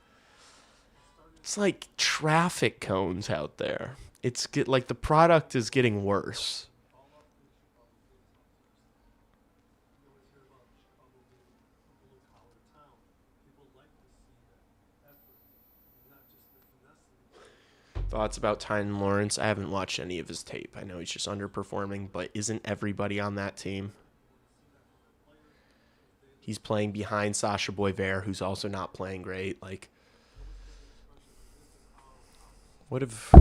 It's like traffic cones out there. It's like the product is getting worse. Thoughts about Tynan Lawrence? I haven't watched any of his tape. I know he's just underperforming, but isn't everybody on that team? He's playing behind Sasha Boisvert, who's also not playing great. Like, what if...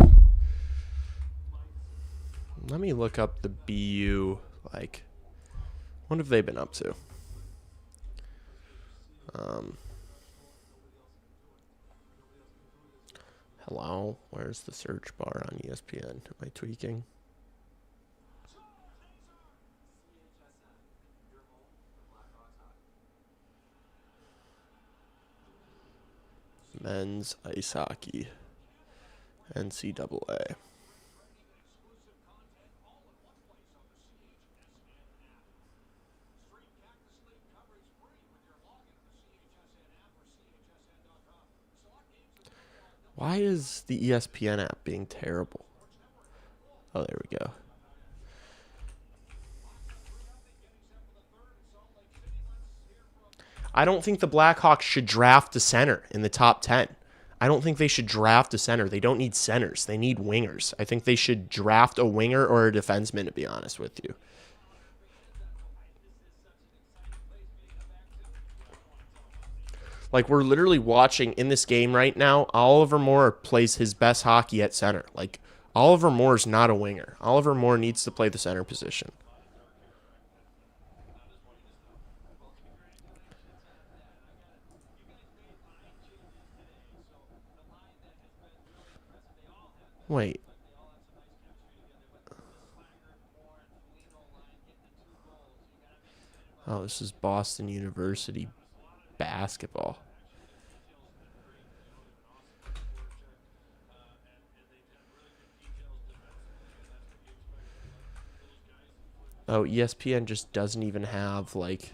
Let me look up the BU. Like, what have they been up to? Hello? Where's the search bar on ESPN? Am I tweaking? Men's ice hockey. NCAA. Why is the ESPN app being terrible? Oh, there we go. I don't think the Blackhawks should draft a center in the top 10. I don't think they should draft a center. They don't need centers. They need wingers. I think they should draft a winger or a defenseman, to be honest with you. Like, we're literally watching in this game right now, Oliver Moore plays his best hockey at center. Like, Oliver Moore's not a winger. Oliver Moore needs to play the center position. Wait. Oh, this is Boston University basketball. Oh, ESPN just doesn't even have, like...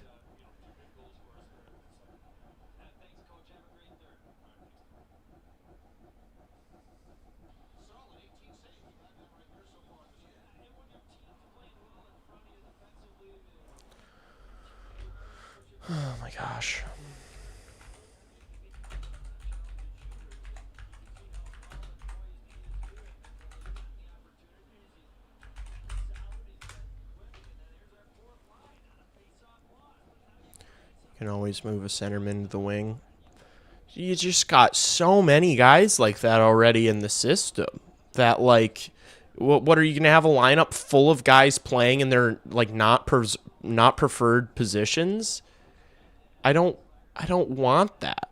Oh, my gosh. You can always move a centerman to the wing. You just got so many guys like that already in the system that, like, what are you gonna have a lineup full of guys playing in their like not preferred positions? I don't want that.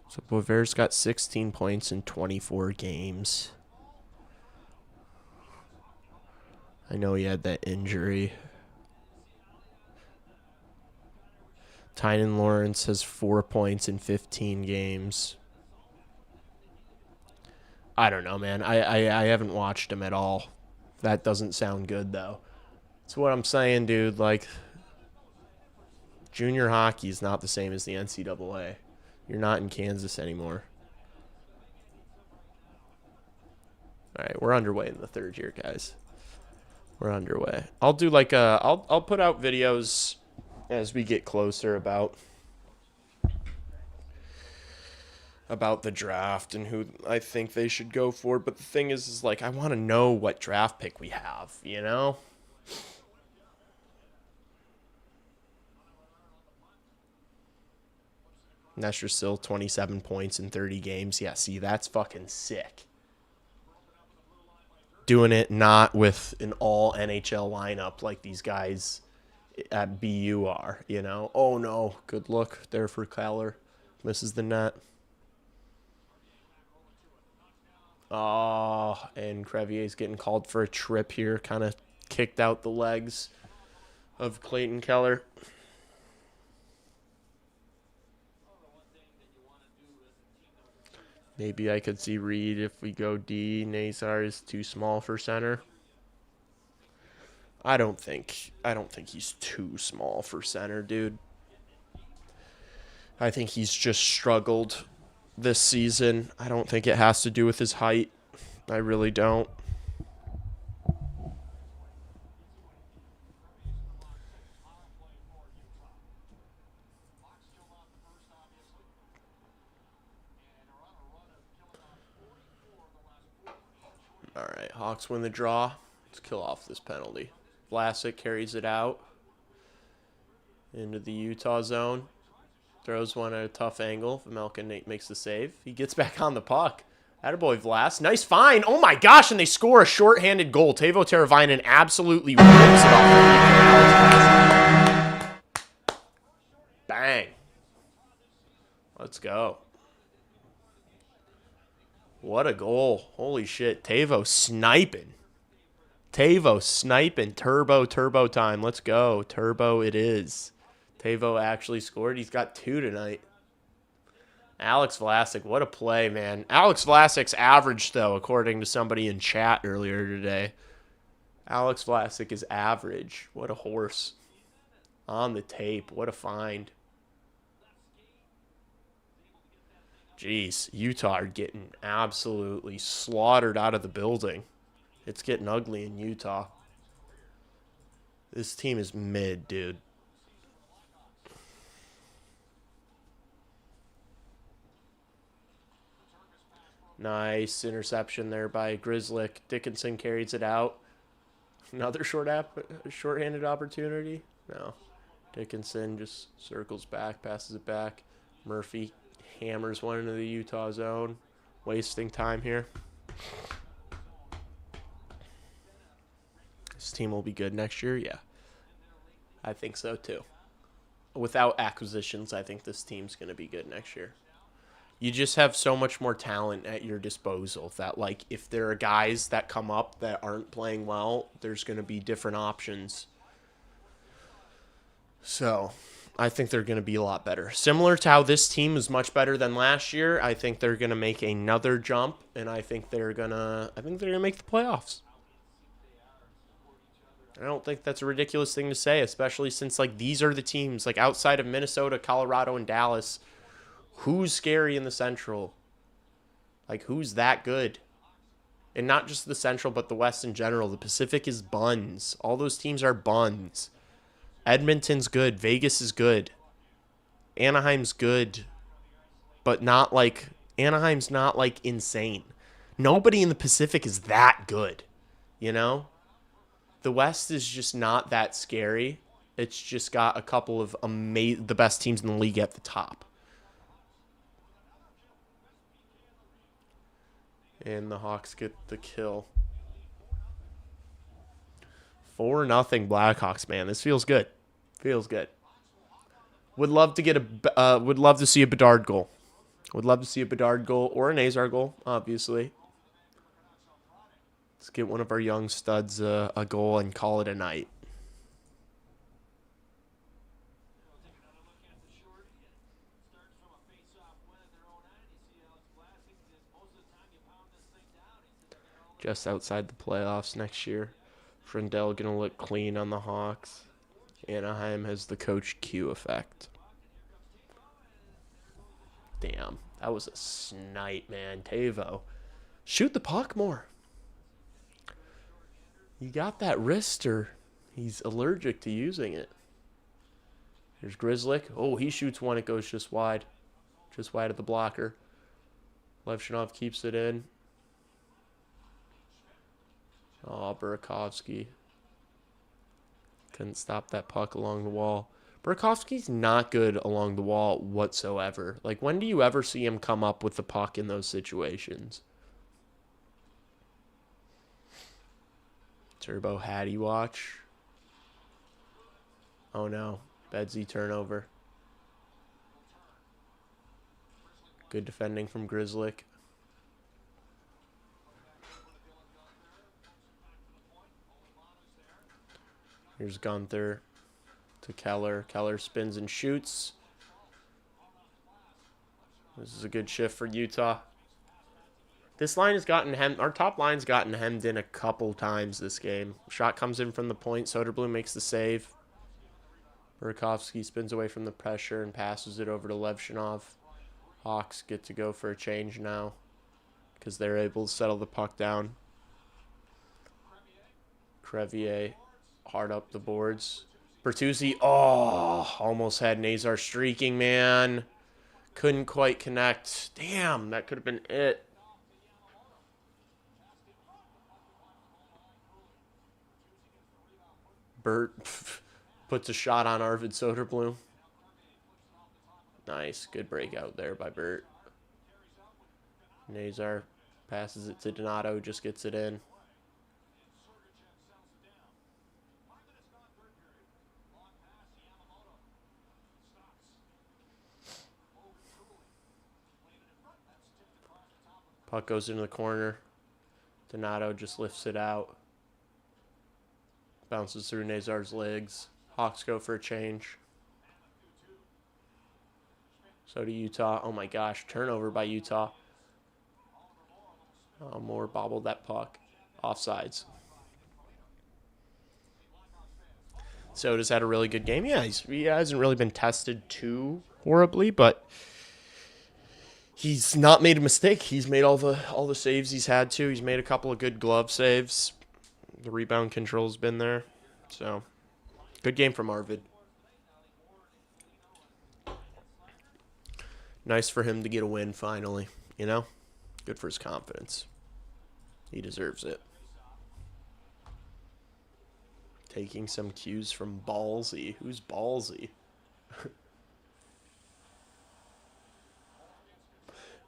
So Boisvert's got 16 points in 24 games. I know he had that injury. Tynan Lawrence has 4 points in 15 games. I don't know, man. I haven't watched him at all. That doesn't sound good, though. That's what I'm saying, dude. Like, junior hockey is not the same as the NCAA. You're not in Kansas anymore. All right, we're underway in the third year, guys. We're underway. I'll do like I'll put out videos as we get closer about the draft and who I think they should go for. But the thing is like I want to know what draft pick we have, you know? Nestor still 27 points in 30 games. Yeah, see, that's fucking sick. Doing it not with an all NHL lineup like these guys at BU are, you know? Oh, no. Good look there for Keller. Misses the net. Oh, and Crevier's getting called for a trip here. Kind of kicked out the legs of Clayton Keller. Maybe I could see Reed if we go D. Nazar is too small for center. I don't think he's too small for center, dude. I think he's just struggled this season. I don't think it has to do with his height. I really don't. All right, Hawks win the draw. Let's kill off this penalty. Vlasic carries it out into the Utah zone. Throws one at a tough angle. Vemelka makes the save. He gets back on the puck. Attaboy Vlas. Nice find. Oh my gosh, and they score a shorthanded goal. Teuvo Teravainen absolutely rips it off. Bang. Let's go. What a goal. Holy shit. Teuvo sniping. Turbo time. Let's go. Turbo it is. Teuvo actually scored. He's got 2 tonight. Alex Vlasic, what a play, man. Alex Vlasic's average, though, according to somebody in chat earlier today. Alex Vlasic is average. What a horse. On the tape. What a find. Jeez, Utah are getting absolutely slaughtered out of the building. It's getting ugly in Utah. This team is mid, dude. Nice interception there by Grizzlick. Dickinson carries it out. Another short-handed opportunity? No. Dickinson just circles back, passes it back. Murphy hammers one into the Utah zone. Wasting time here. This team will be good next year? Yeah. I think so, too. Without acquisitions, I think this team's going to be good next year. You just have so much more talent at your disposal that, like, if there are guys that come up that aren't playing well, there's going to be different options. So, I think they're going to be a lot better. Similar to how this team is much better than last year, I think they're going to make another jump, and I think they're going to make the playoffs. I don't think that's a ridiculous thing to say, especially since, like, these are the teams, like, outside of Minnesota, Colorado, and Dallas. Who's scary in the Central? Like, who's that good? And not just the Central, but the West in general. The Pacific is buns. All those teams are buns. Edmonton's good. Vegas is good. Anaheim's good. But not like... Anaheim's not, like, insane. Nobody in the Pacific is that good. You know? The West is just not that scary. It's just got a couple of the best teams in the league at the top. And the Hawks get the kill. 4-0 Blackhawks, man. This feels good. Feels good. Would love to see a Bedard goal. Would love to see a Bedard goal or a Nazar goal, obviously. Let's get one of our young studs a goal and call it a night. Just outside the playoffs next year. Frindell going to look clean on the Hawks. Anaheim has the Coach Q effect. Damn, that was a snipe, man. Teuvo. Shoot the puck more. You got that wrister. He's allergic to using it. Here's Grizzlick. Oh, he shoots one. It goes just wide. Just wide of the blocker. Levchinov keeps it in. Oh, Burakovsky. Couldn't stop that puck along the wall. Burakovsky's not good along the wall whatsoever. Like, when do you ever see him come up with the puck in those situations? Turbo Hattie watch. Oh no. Bedsy turnover. Good defending from Grizzlick. Here's Gunther to Keller. Keller spins and shoots. This is a good shift for Utah. This line has gotten our top line's gotten hemmed in a couple times this game. Shot comes in from the point. Soderblom makes the save. Burakovsky spins away from the pressure and passes it over to Levshinov. Hawks get to go for a change now because they're able to settle the puck down. Crevier hard up the boards. Bertuzzi, almost had Nazar streaking, man. Couldn't quite connect. Damn, that could have been it. Bert puts a shot on Arvid Soderblom. Nice. Good breakout there by Bert. Nazar passes it to Donato, just gets it in. Puck goes into the corner. Donato just lifts it out. Bounces through Nazar's legs. Hawks go for a change. So do Utah. Oh my gosh, turnover by Utah. Moore bobbled that puck. Offsides. Soda's had a really good game. Yeah, he hasn't really been tested too horribly, but he's not made a mistake. He's made all the saves he's had to. He's made a couple of good glove saves. The rebound control's been there. So, good game from Arvid. Nice for him to get a win finally, you know? Good for his confidence. He deserves it. Taking some cues from Ballsy. Who's Ballsy?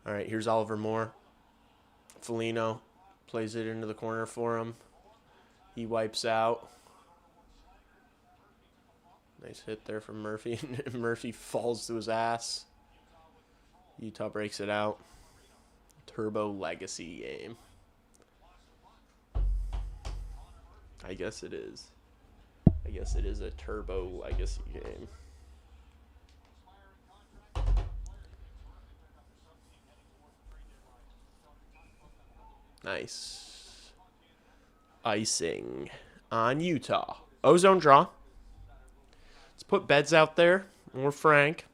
All right, here's Oliver Moore. Foligno plays it into the corner for him. He wipes out. Nice hit there from Murphy. Murphy falls to his ass. Utah breaks it out. Turbo Legacy game. I guess it is. I guess it is a Turbo Legacy game. Nice. Icing on Utah. Ozone draw. Let's put beds out there. More Frank.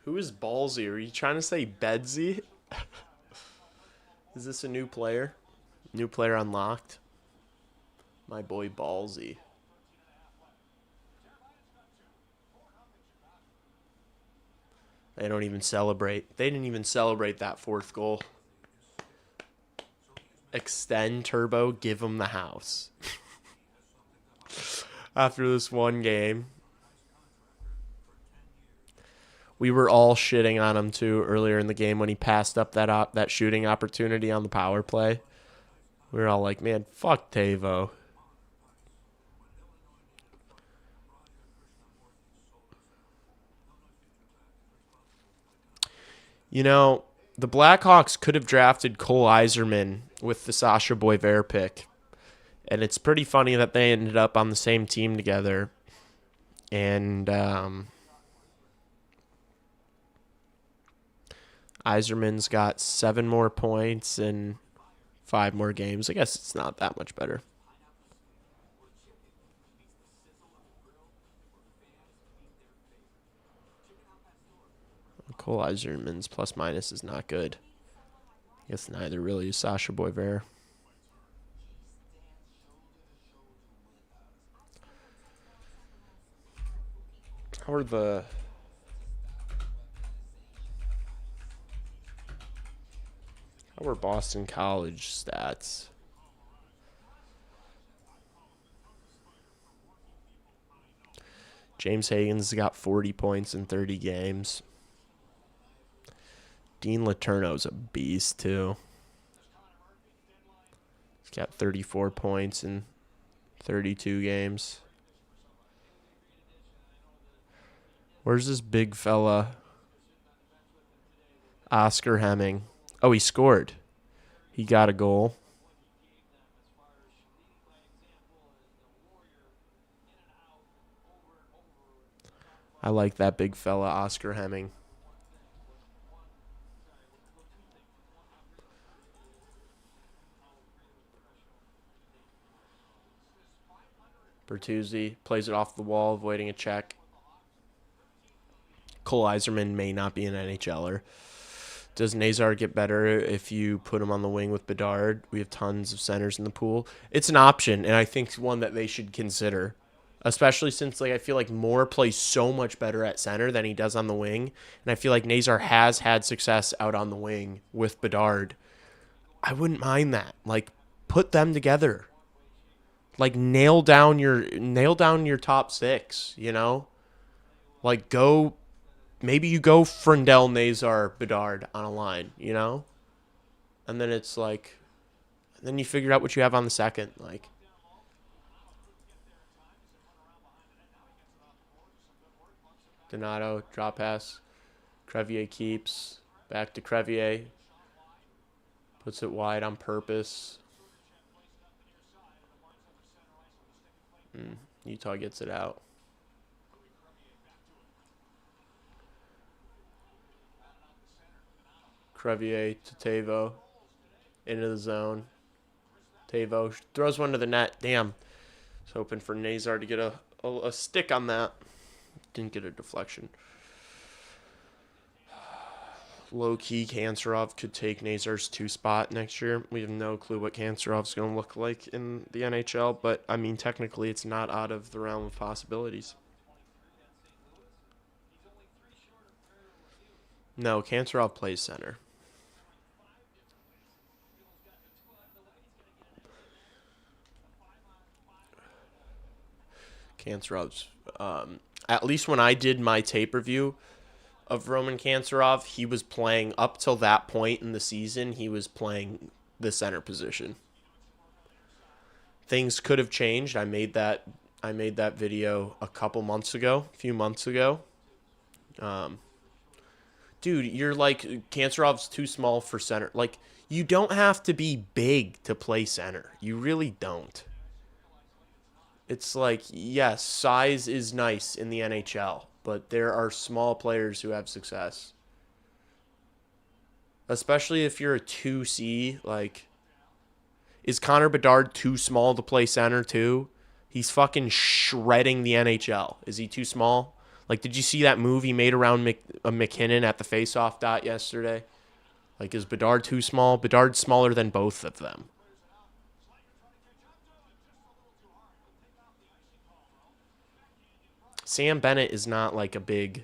Who is Ballsy? Are you trying to say Bedsy? Is this a new player? New player unlocked? My boy Ballsy. They don't even celebrate. They didn't even celebrate that fourth goal. Extend Turbo, give him the house. After this one game. We were all shitting on him, too, earlier in the game when he passed up that shooting opportunity on the power play. We were all like, man, fuck Tavo. You know, the Blackhawks could have drafted Cole Iserman with the Sasha Boisvert pick. And it's pretty funny that they ended up on the same team together. And Iserman's got 7 more points and 5 more games. I guess it's not that much better. Cole Iserman's plus minus is not good. I guess neither really is Sasha Boisvert. How are Boston College stats? James Hagen's got 40 points in 30 games. Dean Letourneau's a beast, too. He's got 34 points in 32 games. Where's this big fella? Oscar Hemming. Oh, he scored. He got a goal. I like that big fella, Oscar Hemming. Bertuzzi plays it off the wall, avoiding a check. Cole Iserman may not be an NHLer. Does Nazar get better if you put him on the wing with Bedard? We have tons of centers in the pool. It's an option, and I think one that they should consider, especially since I feel like Moore plays so much better at center than he does on the wing, and I feel like Nazar has had success out on the wing with Bedard. I wouldn't mind that. Put them together. Nail down your top six. Go. Maybe you go Frendel, Nazar, Bedard on a line, And then it's then you figure out what you have on the second. Donato, drop pass. Crevier keeps. Back to Crevier. Puts it wide on purpose. Utah gets it out. Crevier to Tavo. Into the zone. Tavo throws one to the net. Damn. I was hoping for Nazar to get a stick on that. Didn't get a deflection. Low-key, Kanserov could take Nazar's 2 spot next year. We have no clue what Kanserov's going to look like in the NHL, but, technically it's not out of the realm of possibilities. No, Kanserov plays center. Kanserov's, at least when I did my tape review of Roman Kanserov, he was playing up till that point in the season. He was playing the center position. Things could have changed. I made that video a few months ago. Dude, you're Kanserov's too small for center. You don't have to be big to play center. You really don't. It's yes, size is nice in the NHL, but there are small players who have success. Especially if you're a 2C, is Connor Bedard too small to play center too? He's fucking shredding the NHL. Is he too small? Did you see that move he made around McKinnon at the faceoff dot yesterday? Is Bedard too small? Bedard's smaller than both of them. Sam Bennett is not a big,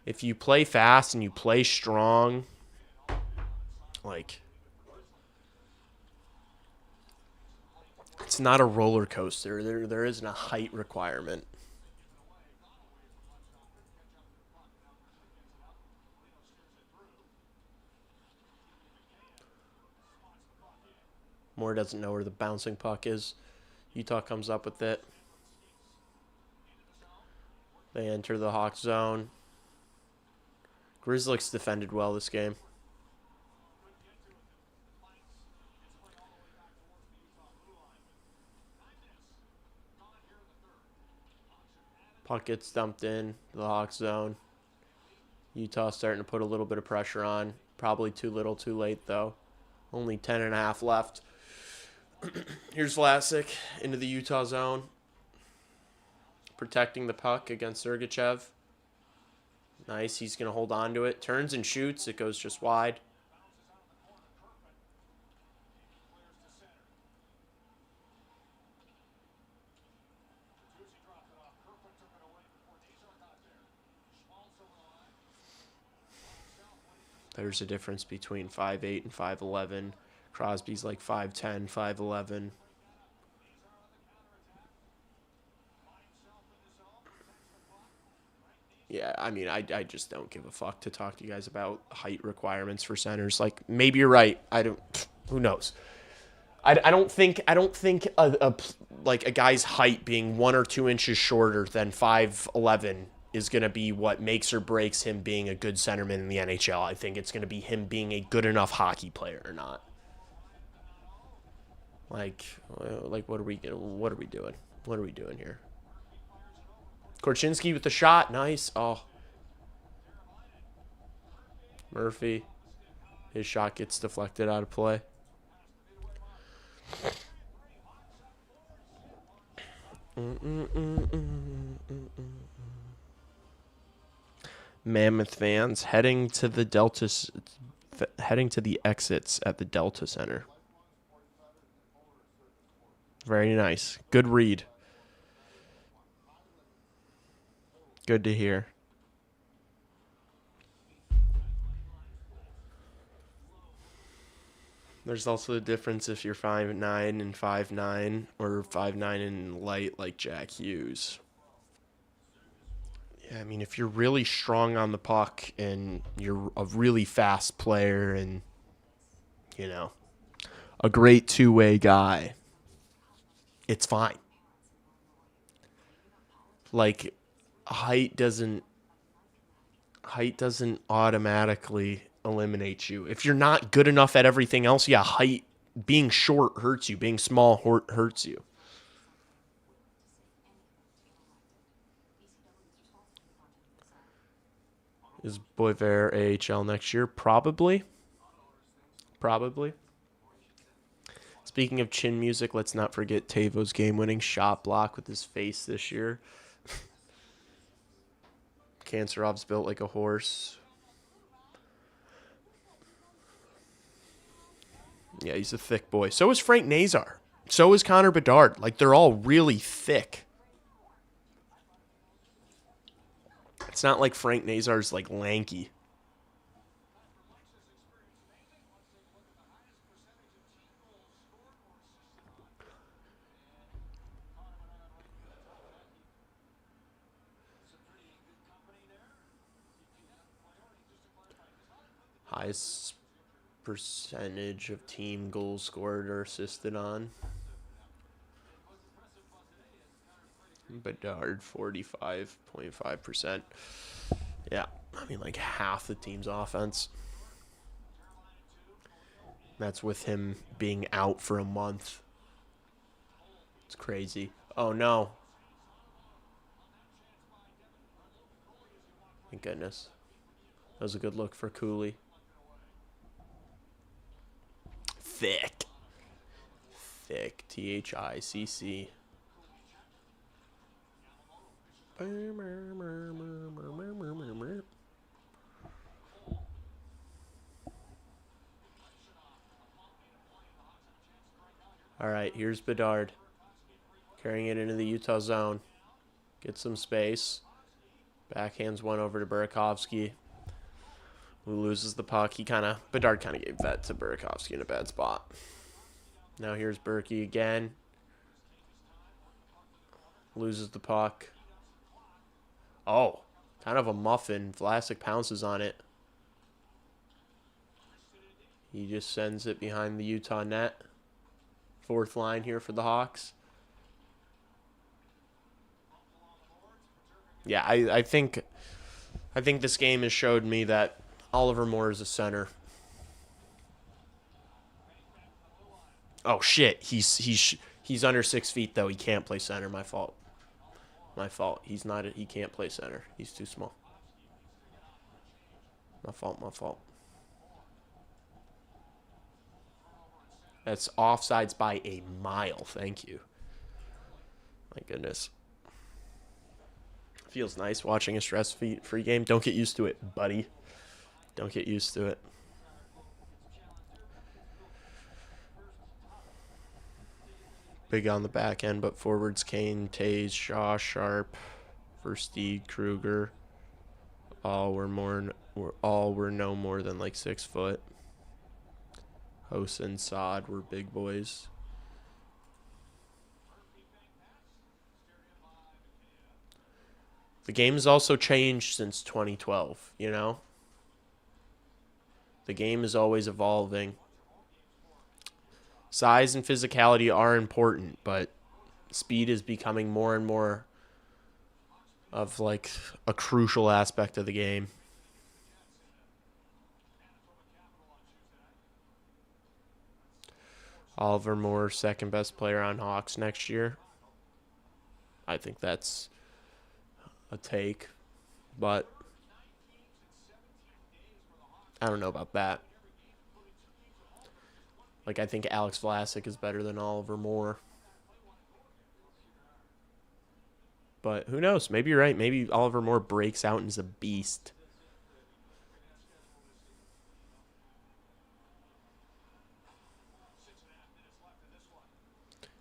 If you play fast and you play strong, it's not a roller coaster. There isn't a height requirement. Moore doesn't know where the bouncing puck is. Utah comes up with it. They enter the Hawks zone. Grizzlies defended well this game. Puck gets dumped in the Hawks zone. Utah starting to put a little bit of pressure on. Probably too little, too late, though. Only 10.5 left. Here's Vlasic into the Utah zone. Protecting the puck against Sergachev. Nice. He's going to hold on to it. Turns and shoots. It goes just wide. There's a difference between 5'8" and 5'11". Crosby's 5'10", 5'11". Yeah, I just don't give a fuck to talk to you guys about height requirements for centers. Maybe you're right. Who knows? I don't think a guy's height being 1 or 2 inches shorter than 5'11" is going to be what makes or breaks him being a good centerman in the NHL. I think it's going to be him being a good enough hockey player or not. Like what are we doing? What are we doing here? Korchinski with the shot. Nice. Oh. Murphy. His shot gets deflected out of play. Mammoth fans heading to the exits at the Delta Center. Very nice. Good read. Good to hear. There's also the difference if you're 5'9" and 5'9", or 5'9" and light like Jack Hughes. Yeah, I mean, if you're really strong on the puck and you're a really fast player and, you know, a great two-way guy, it's fine. Like, height doesn't automatically eliminate you. If you're not good enough at everything else, yeah, height, being short hurts you. Being small hurts you. Is Boisvert AHL next year? Probably. Speaking of chin music, let's not forget Tavo's game-winning shot block with his face this year. Kancerov's built like a horse. Yeah, he's a thick boy. So is Frank Nazar. So is Connor Bedard. Like, they're all really thick. It's not like Frank Nazar's, like, lanky. Highest percentage of team goals scored or assisted on. Bedard, 45.5%. Yeah, I mean, like half the team's offense. That's with him being out for a month. It's crazy. Oh, no. Thank goodness. That was a good look for Cooley. Thick. THICC. All right, here's Bedard. Carrying it into the Utah zone. Get some space. Backhands one over to Burakovsky, who loses the puck. Bedard kind of gave that to Burakovsky in a bad spot. Now here's Berkey again. Loses the puck. Oh, kind of a muffin. Vlasic pounces on it. He just sends it behind the Utah net. Fourth line here for the Hawks. Yeah, I think this game has showed me that Oliver Moore is a center. Oh shit, he's under 6 feet though. He can't play center. My fault. He can't play center. He's too small. My fault. That's offsides by a mile. Thank you. My goodness. Feels nice watching a stress-free game. Don't get used to it, buddy. Don't get used to it. Big on the back end, but forwards Kane, Taze, Shaw, Sharp, Versteeg, Kruger. All were no more than like 6 foot. Hosa and Saad were big boys. The game has also changed since 2012, you know? The game is always evolving. Size and physicality are important, but speed is becoming more and more of like a crucial aspect of the game. Oliver Moore, second best player on Hawks next year. I think that's a take, but I don't know about that. Like, I think Alex Vlasic is better than Oliver Moore. But who knows? Maybe you're right. Maybe Oliver Moore breaks out and is a beast.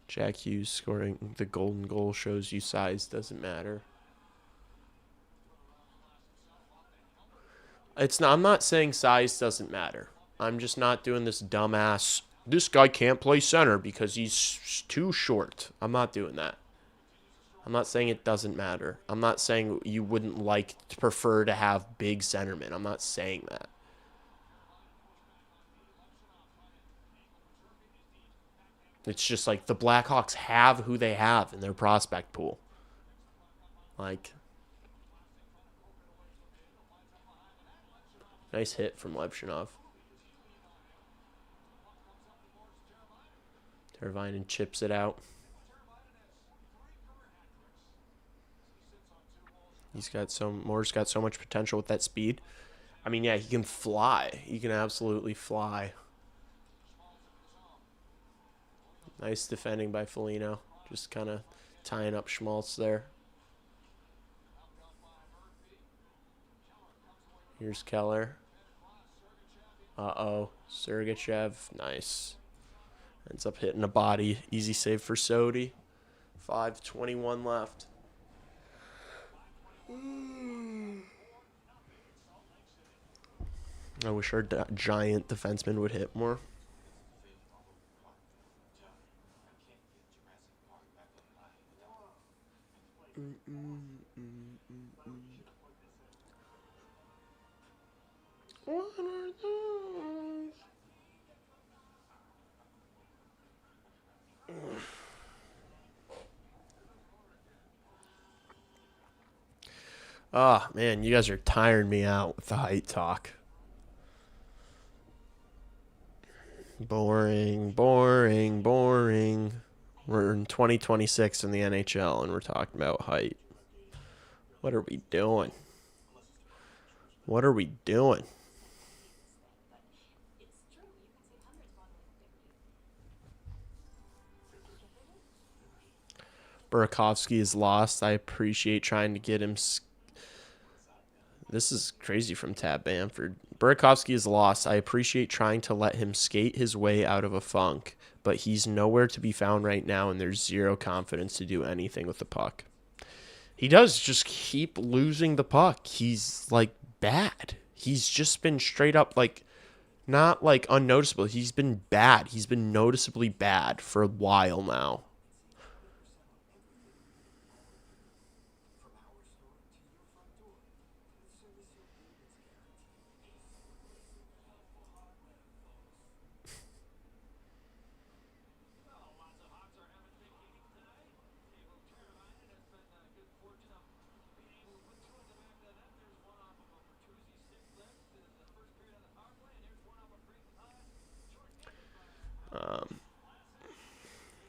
Jack Hughes scoring the golden goal shows you size doesn't matter. It's not, I'm not saying size doesn't matter. I'm just not doing this dumbass, this guy can't play center because he's too short. I'm not doing that. I'm not saying it doesn't matter. I'm not saying you wouldn't like to prefer to have big centermen. I'm not saying that. It's just like the Blackhawks have who they have in their prospect pool. Like, nice hit from Levshinov. Teravainen chips it out. Moore's got so much potential with that speed. I mean, yeah, he can fly. He can absolutely fly. Nice defending by Foligno. Just kind of tying up Schmaltz there. Here's Keller. Uh-oh. Sergachev. Nice. Ends up hitting a body. Easy save for Sodi. 5:21 left. I wish our giant defenseman would hit more. What are those? Oh, man, you guys are tiring me out with the height talk. Boring, boring, boring. We're in 2026 in the NHL, and we're talking about height. What are we doing? What are we doing? Burakovsky is lost. I appreciate trying to get him. This is crazy from Tab Bamford. Burakovsky is lost. I appreciate trying to let him skate his way out of a funk, but he's nowhere to be found right now, and there's zero confidence to do anything with the puck. He does just keep losing the puck. He's, like, bad. He's just been straight up, like, not, like, unnoticeable. He's been bad. He's been noticeably bad for a while now.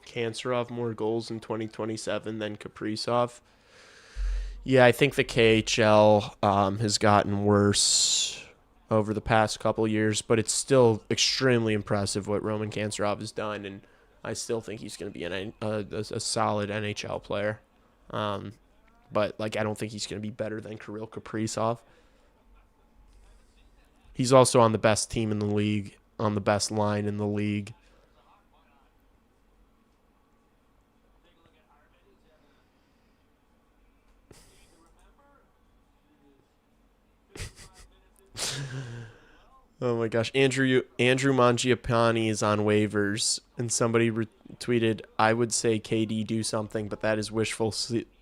Kanserov more goals in 2027 than Kaprizov. Yeah, I think the KHL has gotten worse over the past couple years, but it's still extremely impressive what Roman Kanserov has done, and I still think he's going to be a solid NHL player. But like, I don't think he's going to be better than Kirill Kaprizov. He's also on the best team in the league, on the best line in the league. Oh my gosh, Andrew Mangiapane is on waivers, and somebody retweeted, "I would say KD do something, but that is wishful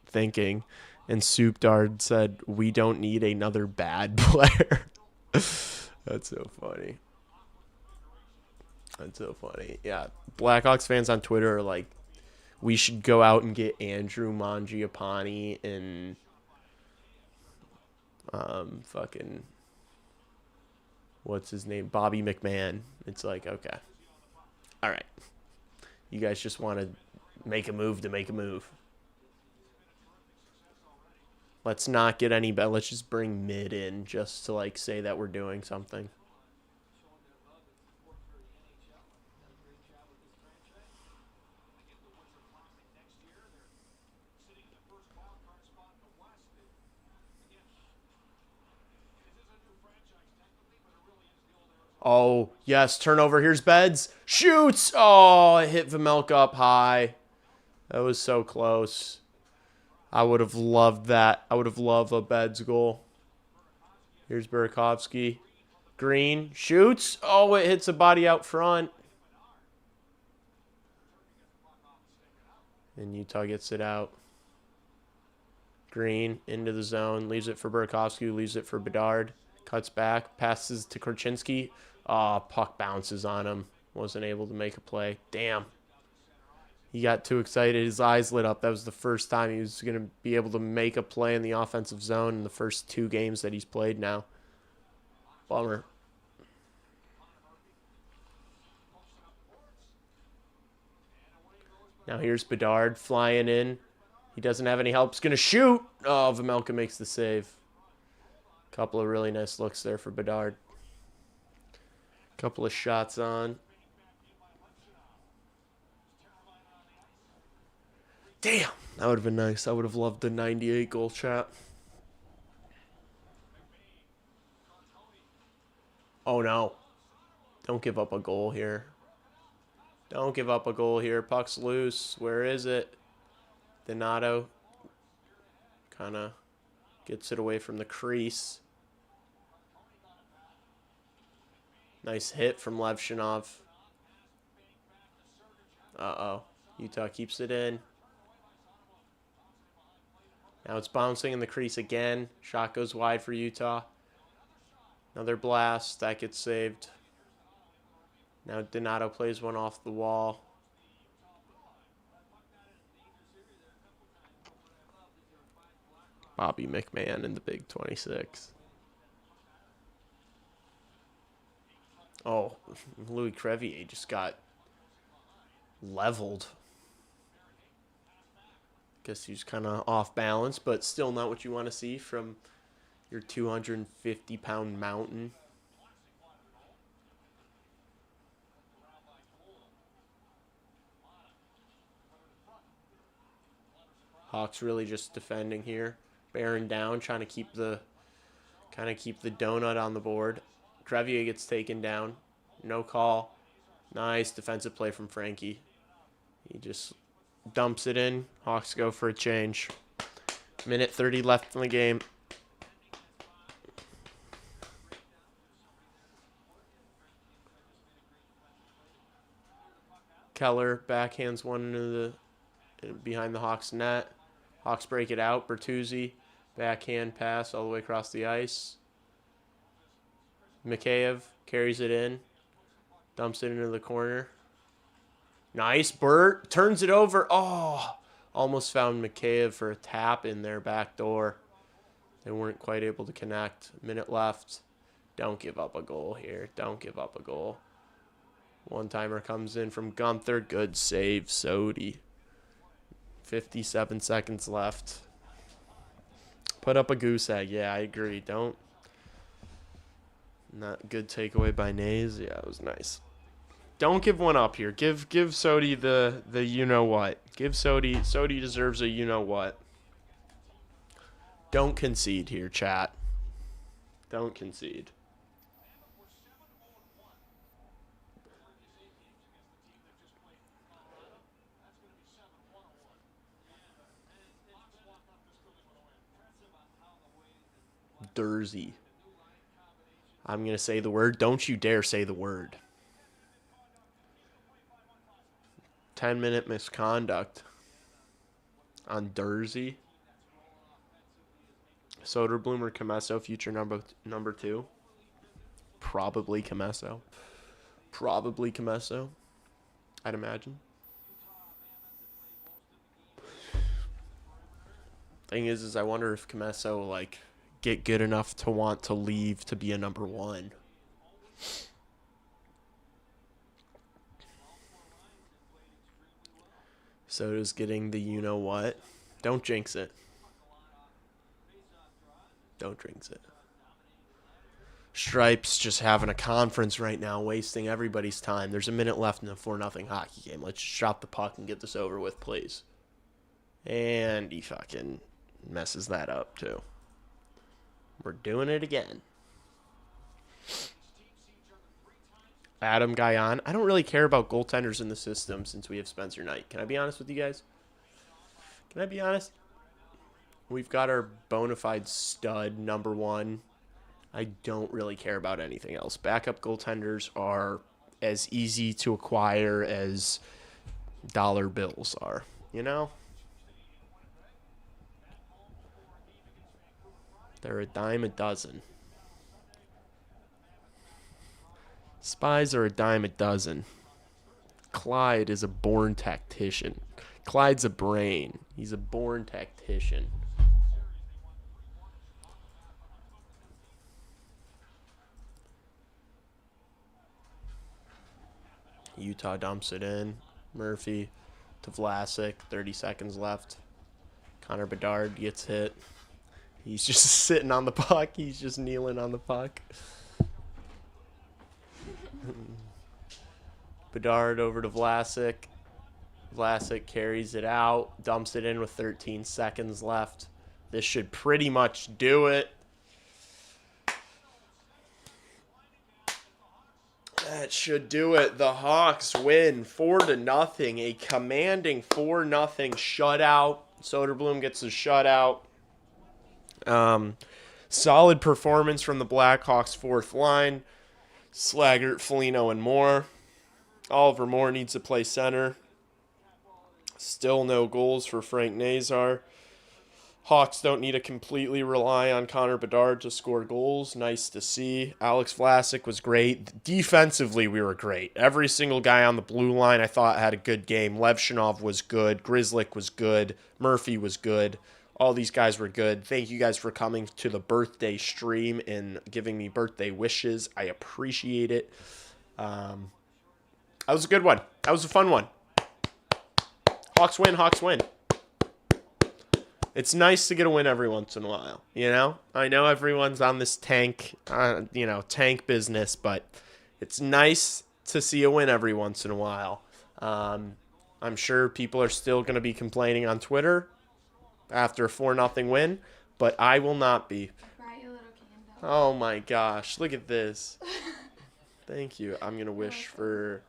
thinking." And Soup Dard said, "We don't need another bad player." That's so funny. That's so funny. Yeah, Blackhawks fans on Twitter are like, "We should go out and get Andrew Mangiapane and fucking." What's his name? Bobby McMahon. It's like, okay. All right. You guys just want to make a move to make a move. Let's not get any better. Let's just bring mid in just to, like, say that we're doing something. Oh, yes, turnover. Here's Beds. Shoots! Oh, it hit Vmelka up high. That was so close. I would have loved that. I would have loved a Beds goal. Here's Burakovsky. Green. Shoots. Oh, it hits a body out front. And Utah gets it out. Green into the zone. Leaves it for Burakovsky. Leaves it for Bedard. Cuts back. Passes to Korchinski. Oh, puck bounces on him. Wasn't able to make a play. Damn. He got too excited. His eyes lit up. That was the first time he was going to be able to make a play in the offensive zone in the first 2 games that he's played now. Bummer. Now here's Bedard flying in. He doesn't have any help. He's going to shoot. Oh, Vmelka makes the save. Couple of really nice looks there for Bedard. Couple of shots on. Damn, that would have been nice. I would have loved the 98 goal chat. Oh, no. Don't give up a goal here. Don't give up a goal here. Puck's loose. Where is it? Donato kind of gets it away from the crease. Nice hit from Levshinov. Uh-oh. Utah keeps it in. Now it's bouncing in the crease again. Shot goes wide for Utah. Another blast. That gets saved. Now Donato plays one off the wall. Bobby McMahon in the big 26. Oh, Louis Crevier just got leveled. Guess he's kind of off balance, but still not what you want to see from your 250-pound mountain. Hawks really just defending here, bearing down, trying to keep the donut on the board. Crevier gets taken down, no call. Nice defensive play from Frankie. He just dumps it in. Hawks go for a change. Minute 30 left in the game. Keller backhands one into the behind the Hawks net. Hawks break it out. Bertuzzi backhand pass all the way across the ice. Mikheyev carries it in. Dumps it into the corner. Nice. Burt turns it over. Oh, almost found Mikheyev for a tap in their back door. They weren't quite able to connect. Minute left. Don't give up a goal here. Don't give up a goal. One-timer comes in from Gunther. Good save, Sodi. 57 seconds left. Put up a goose egg. Yeah, I agree. Don't. Not good takeaway by Nays. Yeah, it was nice. Don't give one up here. Give Sodi the you know what. Give Sodi deserves a you know what. Don't concede here, chat. Don't concede. Dursey. I'm going to say the word. Don't you dare say the word. 10-minute misconduct on Dursey. Soderblom or Comesso, future number 2. Probably Comesso. Probably Comesso, I'd imagine. Thing is I wonder if Comesso, like, get good enough to want to leave to be a number 1. Soto's getting the you-know-what. Don't jinx it. Don't jinx it. Stripes just having a conference right now, wasting everybody's time. There's a minute left in the 4-0 hockey game. Let's just drop the puck and get this over with, please. And he fucking messes that up, too. We're doing it again. Adam Guyon. I don't really care about goaltenders in the system since we have Spencer Knight. Can I be honest with you guys? Can I be honest? We've got our bona fide stud, number one. I don't really care about anything else. Backup goaltenders are as easy to acquire as dollar bills are, you know? They're a dime a dozen. Spies are a dime a dozen. Clyde is a born tactician. Clyde's a brain. He's a born tactician. Utah dumps it in. Murphy to Vlasic. 30 seconds left. Connor Bedard gets hit. He's just sitting on the puck. He's just kneeling on the puck. Bedard over to Vlasic. Vlasic carries it out. Dumps it in with 13 seconds left. This should pretty much do it. That should do it. The Hawks win 4-0. A commanding 4-0 shutout. Soderblom gets a shutout. Solid performance from the Blackhawks' fourth line. Slaggert, Foligno, and Moore. Oliver Moore needs to play center. Still no goals for Frank Nazar. Hawks don't need to completely rely on Connor Bedard to score goals. Nice to see. Alex Vlasic was great. Defensively, we were great. Every single guy on the blue line I thought had a good game. Levshinov was good. Grzelcyk was good. Murphy was good. All these guys were good. Thank you guys for coming to the birthday stream and giving me birthday wishes. I appreciate it. That was a good one. That was a fun one. Hawks win, Hawks win. It's nice to get a win every once in a while, you know? I know everyone's on this tank business, but it's nice to see a win every once in a while. I'm sure people are still going to be complaining on Twitter after a 4-0 win, but I will not be. Right, your little candle. Oh my gosh, look at this. Thank you. I'm going to wish for...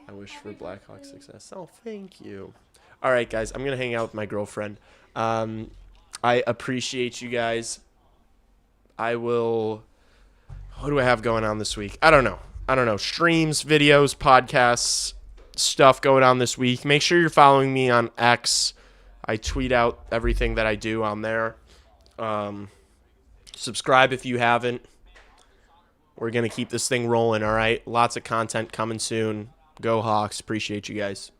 I wish for Blackhawks success. Oh, thank you. All right, guys. I'm going to hang out with my girlfriend. I appreciate you guys. I will... What do I have going on this week? I don't know. Streams, videos, podcasts, stuff going on this week. Make sure you're following me on X. I tweet out everything that I do on there. Subscribe if you haven't. We're going to keep this thing rolling, all right? Lots of content coming soon. Go Hawks. Appreciate you guys.